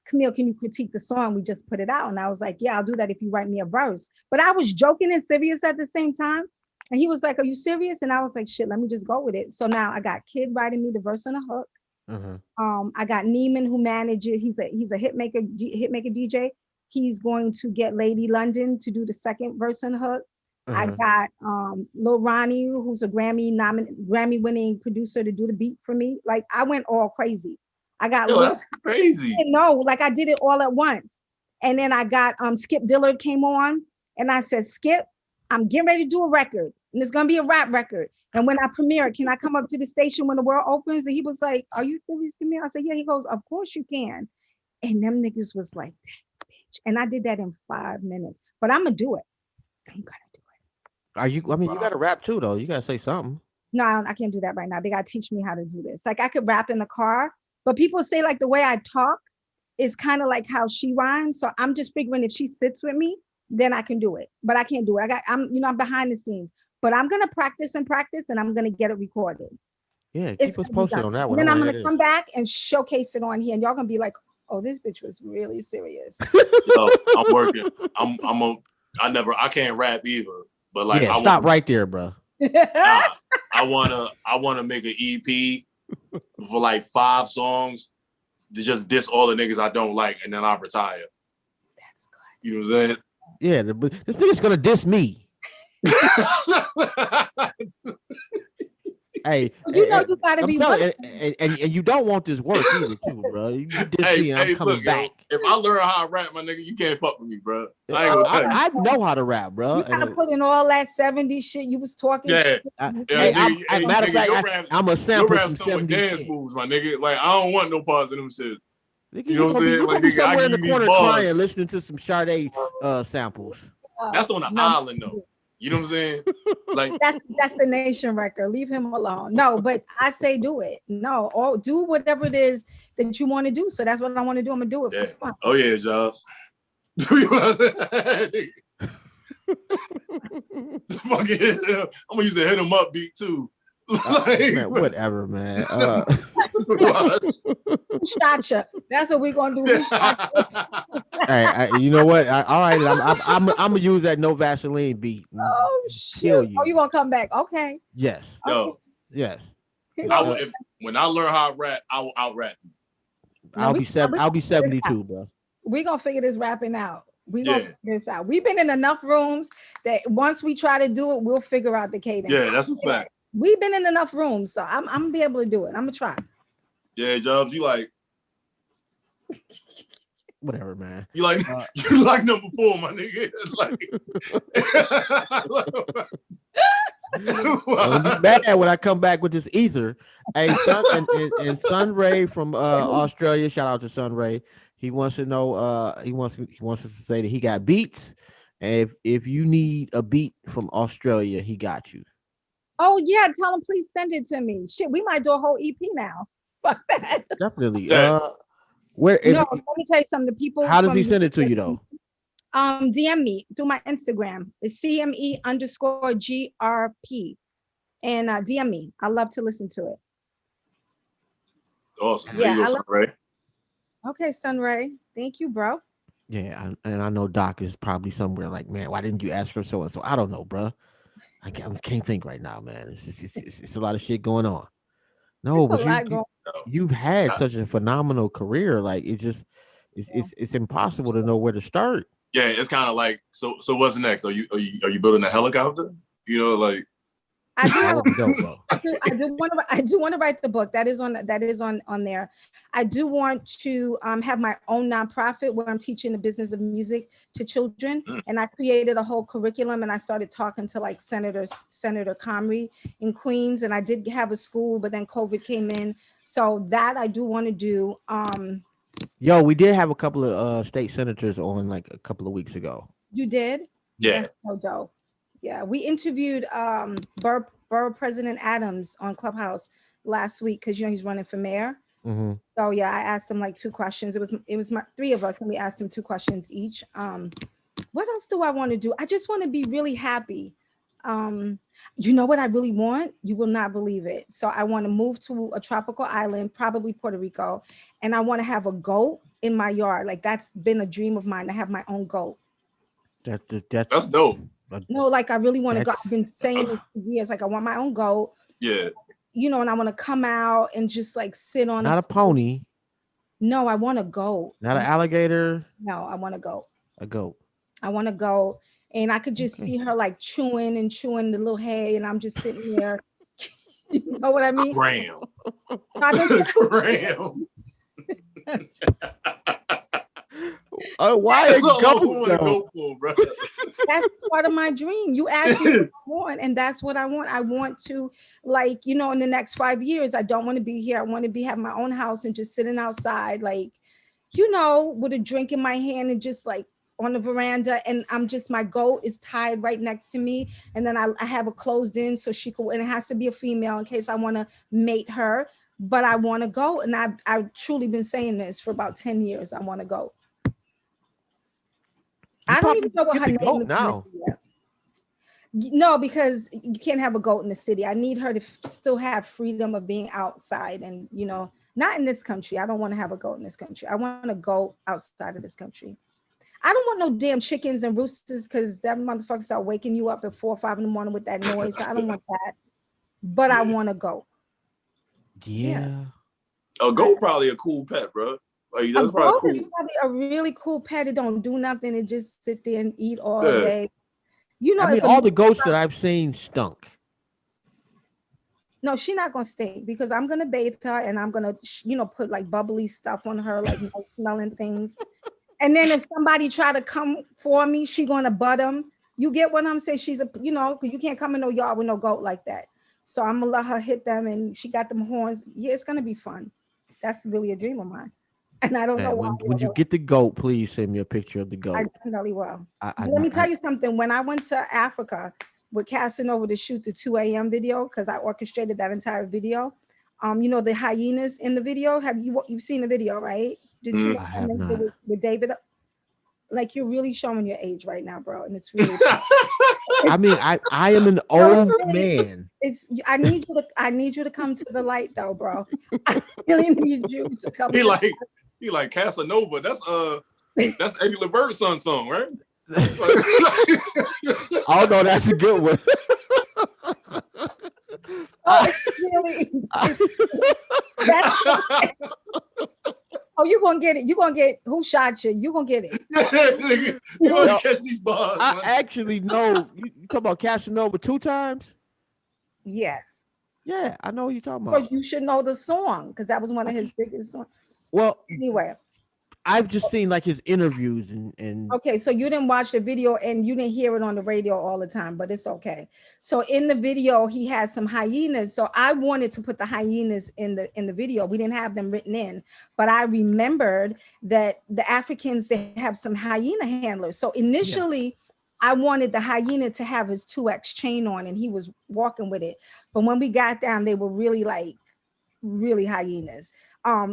Camille, can you critique the song? We just put it out. And I was like, yeah, I'll do that if you write me a verse. But I was joking and serious at the same time. And he was like, are you serious? And I was like, shit, let me just go with it. So now I got Kid writing me the verse and a hook. mhm, I got Neiman who manages. He's a hitmaker DJ. He's going to get Lady London to do the second verse and hook. I mhm. got Lil Ronnie, who's a Grammy winning producer, to do the beat for me. Like I went all crazy. I got Yo, that's crazy. no, like I did it all at once. And then I got Skip Dillard came on, and I said, Skip, I'm getting ready to do a record, and it's gonna be a rap record. And when I premiere it, can I come up to the station when the world opens? And he was like, are you serious, Camille? I said, yeah. He goes, of course you can. And them niggas was like, this bitch. And I did that in 5 minutes. But I'm gonna do it. I'm gonna do it. Are you? I mean, you got Wow. to rap too, though. You got to say something. No, I can't do that right now. They gotta teach me how to do this. Like I could rap in the car, but people say like the way I talk is kind of like how she rhymes. So I'm just figuring if she sits with me, then I can do it. But I can't do it. I'm behind the scenes. But I'm gonna practice and practice, and I'm gonna get it recorded. Yeah, It's keep us gonna be posted done. on that And one. I then I'm want to gonna hear come this. back and showcase it on here, and y'all gonna be like, "Oh, this bitch was really serious." Yo, I'm working. I can't rap either. But like Yeah, I stop want right there, bro. nah, I wanna make an EP for like 5 songs to just diss all the niggas I don't like, and then I'll retire. That's good. You know what Yeah, this nigga's gonna diss me. I'm saying? Hey, You know you gotta I'm be telling ready. you, and you don't want this work either, too, bro. You diss Hey, me, and I'm coming look, yo, back. if I learn how to rap, my nigga, you can't fuck with me, bro. I ain't I, gonna I tell you. I know how to rap, bro. You gotta put in all that 70s shit. You was talking Yeah, shit. I, yeah, hey, nigga, hey, matter of nigga, fact, I'm a your sample raps some come with 70s dance shit. moves, my nigga. Like I don't want no parts of them shit. Nigga, You know what I'm saying? you Like gonna be nigga, I somewhere in give the you these corner bars. crying, listening to some Sade samples. That's on the No, island though. You know what I'm saying? Like that's Destination Record. Leave him alone. No, but I say do it. No, or do whatever it is that you want to do. So that's what I want to do. I'm gonna do it yeah. for fun. Oh yeah, Josh. Fucking I'm gonna use the hit 'em up beat too. Man, whatever, man. Gotcha. That's what we're gonna do. Hey, you know what? All right, I'm gonna use that no Vaseline beat. And Oh kill shoot. you. Oh, you gonna come back? Okay. Yes, Yo, yes. when I learn how to rap, I will out rap you. I'll be gonna figure 72, bro. We're gonna figure this rapping out. We're gonna Yeah. figure this out. We've been in enough rooms that once we try to do it, we'll figure out the cadence. Yeah, that's a fact. We've been in enough rooms, so I'm gonna be able to do it. I'm gonna try. Yeah, Jobs, you like Whatever, man. you like number 4, my nigga. I'll be mad when I come back with this ether. Hey, and Sun Ray from Australia. Shout out to Sun Ray. He wants to know. He wants us to say that he got beats. And if you need a beat from Australia, he got you. Oh yeah, tell him please send it to me. Shit, we might do a whole EP now. Fuck that. Definitely. Yeah. Where? No, let me tell you something. The people. How does he from send it to you though? DM me through my Instagram. It's CME_GRP. And DM me. I love to listen to it. Awesome. Yeah, There you go, Ray. Okay, Sunray. Thank you, bro. Yeah, and I know Doc is probably somewhere like, man, why didn't you ask her so and so? I don't know, bro. I can't think right now, man. It's a lot of shit going on. No, It's a but lot going. you've had such a phenomenal career. Like it's impossible to know where to start. Yeah, it's kind of like so. What's next? Are you building a helicopter? You know, like I do That have would be dope, though. I do want to write the book. That is on there. I do want to have my own nonprofit where I'm teaching the business of music to children. And I created a whole curriculum and I started talking to like Senator Comrie in Queens. And I did have a school, but then COVID came in. So that I do want to do. Yo, we did have a couple of state senators on like a couple of weeks ago. You did? Yeah. That's so dope. Yeah, we interviewed Borough President Adams on Clubhouse last week because he's running for mayor. Mm-hmm. So yeah, I asked him like 2 questions. It was my 3 of us, and we asked him 2 questions each. What else do I want to do? I just want to be really happy. You know what I really want? You will not believe it. So I want to move to a tropical island, probably Puerto Rico, and I want to have a goat in my yard. Like that's been a dream of mine to have my own goat. That's dope. No, like I really want to go. I've been saying it for years. Like I want my own goat. Yeah. And I want to come out and just like sit on. Not a pony. No, I want a goat. Not an alligator. No, I want a goat. A goat. I want to go, and I could just see her like chewing the little hay, and I'm just sitting there. You know what I mean? Graham. Graham. Why a goat? That's part of my dream. You asked me what I want, and that's what I want. I want to, like, in the next 5 years, I don't want to be here. I want to have my own house and just sitting outside, like, with a drink in my hand and just like on the veranda. And my goat is tied right next to me. And then I have it closed in so she could, and it has to be a female in case I want to mate her. But I want to go. And I've truly been saying this for about 10 years. I want to go. I don't even know what her name is now. No, because you can't have a goat in the city. I need her to still have freedom of being outside and, not in this country. I don't want to have a goat in this country. I want to go outside of this country. I don't want no damn chickens and roosters because that motherfucker start waking you up at 4 or 5 in the morning with that noise. So I don't want that. But I want to go. Yeah. A goat probably a cool pet, bro. Like that's probably cool. Is probably a really cool pet. It don't do nothing. It just sit there and eat all day. I mean, all the goats that I've seen stunk. No, she's not gonna stink because I'm gonna bathe her and I'm gonna, put like bubbly stuff on her, like smelling things. And then if somebody try to come for me, she gonna butt them. You get what I'm saying? She's because you can't come in no yard with no goat like that. So I'm gonna let her hit them, and she got them horns. Yeah, it's gonna be fun. That's really a dream of mine. And I don't know why. When you get the goat, please send me a picture of the goat. I definitely will. Let me tell you something. When I went to Africa with Casanova to shoot the 2 a.m. video, because I orchestrated that entire video. The hyenas in the video. You've seen the video, right? Did you? I have not. With David. Like you're really showing your age right now, bro, and it's really. I mean, I am an old man. I need you to come to the light, though, bro. I really need you to come. He like Casanova. That's Eddie Levert's song, right? Oh no, that's a good one. You're gonna get it. You're gonna get who shot you. You're gonna get it. You gonna catch these bars. I actually know you talk about Casanova 2 times. Yes. Yeah, I know what you're talking about. But you should know the song because that was one of his biggest songs. Well, anyway. I've just seen like his interviews and okay, so you didn't watch the video and you didn't hear it on the radio all the time, but it's okay. So in the video, he has some hyenas. So I wanted to put the hyenas in the video. We didn't have them written in, but I remembered that the Africans, they have some hyena handlers. So initially, I wanted the hyena to have his 2X chain on and he was walking with it. But when we got down, they were really hyenas.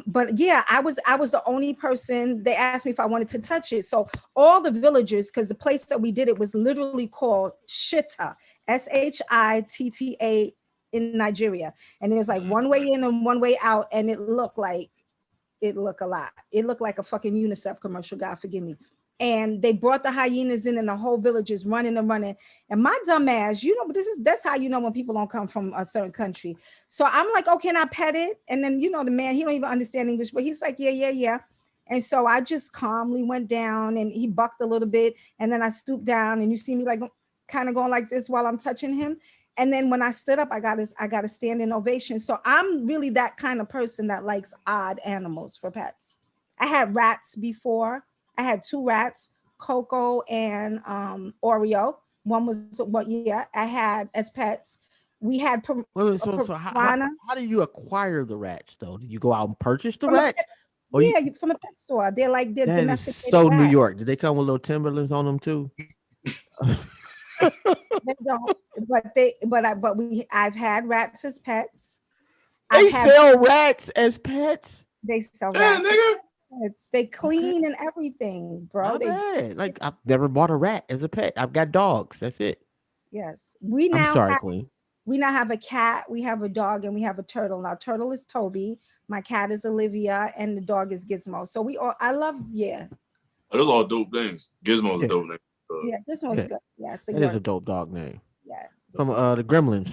But yeah, I was the only person. They asked me if I wanted to touch it. So all the villagers, because the place that we did it was literally called Shitta, Shitta in Nigeria. And it was like one way in and one way out. And it looked a lot. It looked like a fucking UNICEF commercial, God forgive me. And they brought the hyenas in and the whole village is running and running. And my dumb ass, but that's how you know when people don't come from a certain country. So I'm like, oh, can I pet it? And then, the man, he don't even understand English, but he's like, yeah. And so I just calmly went down and he bucked a little bit. And then I stooped down and you see me like kind of going like this while I'm touching him. And then when I stood up, I got a standing ovation. So I'm really that kind of person that likes odd animals for pets. I had rats before. I had two rats, Coco and Oreo. One was what? Yeah, I had as pets. We had Wait, a so piranha how do you acquire the rats though? Did you go out and purchase the from a rats? pet. Or you Yeah, from a pet store. They're that is domesticated so New rats. York. Did they come with little Timberlands on them too? They don't, I've had rats as pets. I've They had sell rats as pets. they sell Yeah, rats as nigga. pets. They Okay, clean and everything, bro. not They bad. Like I've never bought a rat as a pet. I've got dogs. That's it. yes. I'm sorry, Queen. We now have a cat, we have a dog, and we have a turtle. Now turtle is Toby, my cat is Olivia, and the dog is Gizmo. So we all I love, yeah. Oh, those all dope things. Gizmo's a Yeah, dope name. Yeah, Gizmo's yeah. good. Yeah, so That is you're a dope dog name yeah, from Gizmo. the Gremlins.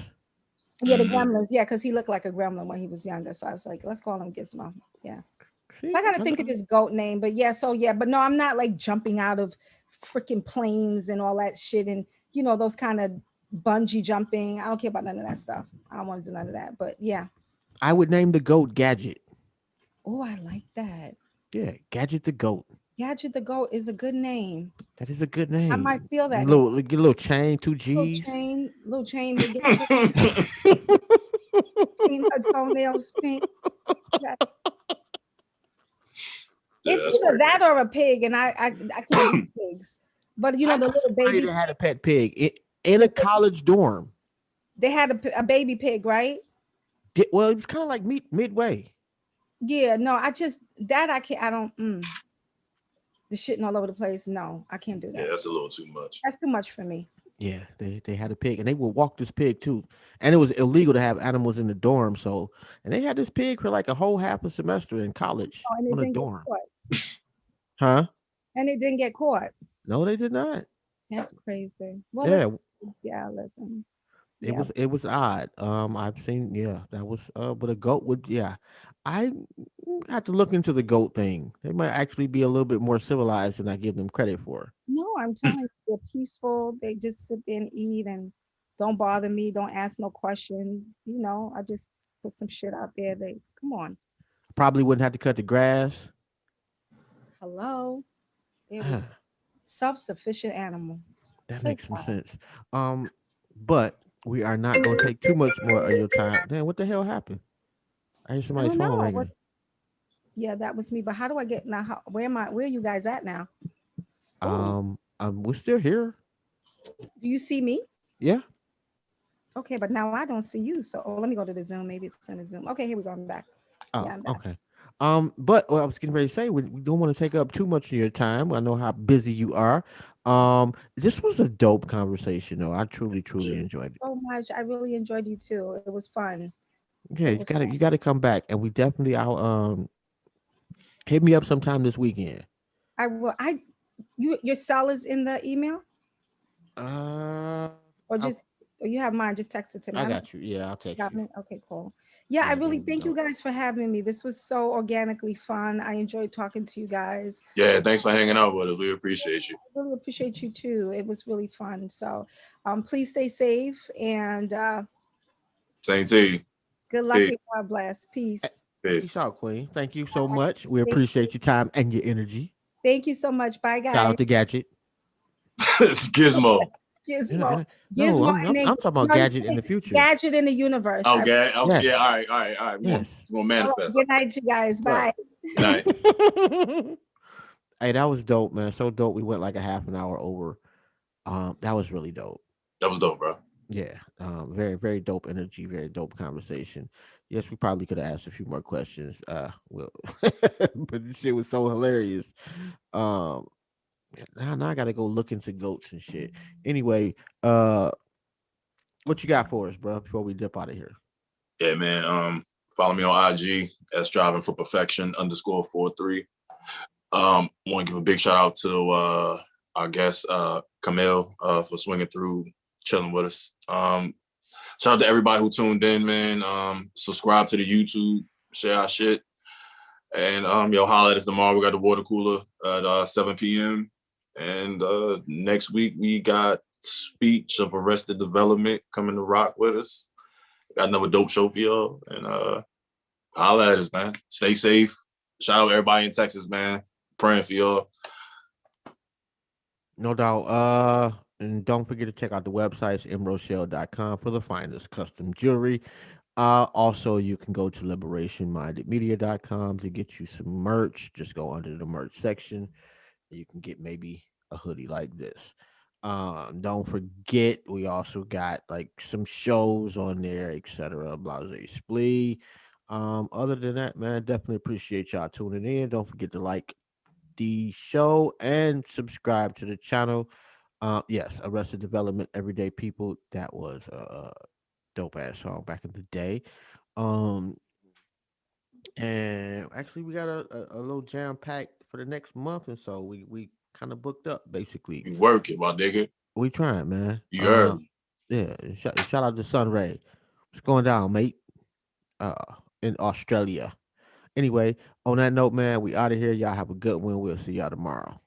Yeah, the Mhm. gremlins. Yeah, because he looked like a gremlin when he was younger. So I was like, let's call him Gizmo. Yeah. So See, I gotta think of this goat name, but yeah, so yeah, but no, I'm not like jumping out of freaking planes and all that shit and those kind of bungee jumping. I don't care about none of that stuff. I don't want to do none of that. But yeah. I would name the goat Gadget. Oh, I like that. Yeah, Gadget the goat. Gadget the goat is a good name. That is a good I might name. steal that name. Little get a little chain, two G's. Little chain with Gadget. Paint her toenails pink. Yeah. Yeah, It's that's either right. that or a pig, and I can't do pigs. But I the know little somebody baby, that had a pet pig in a the college dorm. they had a baby pig, right? Well, it was kind of like midway. Yeah, no, I can't. I don't. The shitting all over the place. No, I can't do Yeah, that. that's a little too much. That's too much for me. Yeah, they had a pig, and they would walk this pig too. And it was illegal to have animals in the dorm. So, and they had this pig for like a whole half a semester in college Oh, and on it a didn't get dorm. caught. Huh? And it didn't get caught. No, they did not. That's crazy. Well, Yeah, listen. it Yeah. was odd. I've seen, yeah, that was but a goat would, yeah. I had to look into the goat thing. They might actually be a little bit more civilized than I give them credit for. No, I'm telling you, they're peaceful. They just sit there and eat and don't bother me. Don't ask no questions. I just put some shit out there. They come on. Probably wouldn't have to cut the grass. Hello. There we go. Self-sufficient animal. That Good makes some job. sense. But we are not going to take too much more of your time. Damn, what the hell happened? I hear I somebody's don't phone know. What ringing. Yeah, that was me. But how do I get now? Where am I? Where are you guys at now? Oh, We're still here. do you see me? Yeah. Okay, but now I don't see you. So let me go to the Zoom. Maybe it's in the Zoom. Okay, here we go. I'm back. Yeah, Oh, I'm back. okay. But what I was getting ready to say, we don't want to take up too much of your time. I know how busy you are. This was a dope conversation, though. I truly, truly enjoyed it. So much. I really enjoyed you too. It was fun. Yeah, It was fun. you gotta come back, and we definitely I'll hit me up sometime this weekend. I will. Your cell is in the email, Uh, or I just or you have mine. Just text it to me. I I don't got you. Yeah, I'll text got you. me. Okay, cool. Yeah, I Yeah, there really we thank you go. guys for having me. This was so organically fun. I enjoyed talking to you guys. Yeah, thanks for hanging out with us. We appreciate you. I really appreciate you too. It was really fun. So, please stay safe and Same to you. good luck Peace. and God bless. Eh, Peace. Peace. Peace out, Queen. Thank you so much. We appreciate your time and your energy. Thank you so much. Bye, Shout guys. out to Gadget. It's Gizmo. Gizmo. No, Gizmo, and I'm then talking about no, just Gadget in say the future. gadget in the universe. Okay. Okay. Yes, Yeah. All right. All right. All right. yes. We're gonna All right. manifest. Good night, you guys. All right. Bye. Good night. Hey, that was dope, man. So dope. We went like a half an hour over. That was really dope. That was dope, bro. Yeah. Very, very dope energy, very dope conversation. Yes, we probably could have asked a few more questions. Well, but this shit was so hilarious. Um, now I gotta go look into goats and shit. Anyway, uh, what you got for us, bro? Before we dip out of here. Yeah, man. Follow me on IG at striving for perfection _43. Want to give a big shout out to our guest Camille for swinging through, chilling with us. Shout out to everybody who tuned in, man. Subscribe to the YouTube, share our shit, and holla at us tomorrow. We got the water cooler at 7 p.m. And next week we got speech of Arrested Development coming to rock with us. Got another dope show for y'all. And holla at us, man. Stay safe. Shout out everybody in Texas, man. Praying for y'all. No doubt. And don't forget to check out the websites, emeraldshell.com for the finest custom jewelry. Also, you can go to liberationmindedmedia.com to get you some merch. Just go under the merch section. You can get maybe a hoodie like this. Don't forget, we also got like some shows on there, etc. Blase Splee. Other than that, man, definitely appreciate y'all tuning in. Don't forget to like the show and subscribe to the channel. Yes, Arrested Development, Everyday People. That was a dope ass song back in the day. Um, and actually, we got a little jam packed for the next month, and so we kind of booked up. Basically, You work it, my nigga. we trying, man. You heard me. Yeah. Shout out to Sunray. What's going down, mate? Uh, in Australia. Anyway, on that note, man, we out of here. Y'all have a good one. We'll see y'all tomorrow.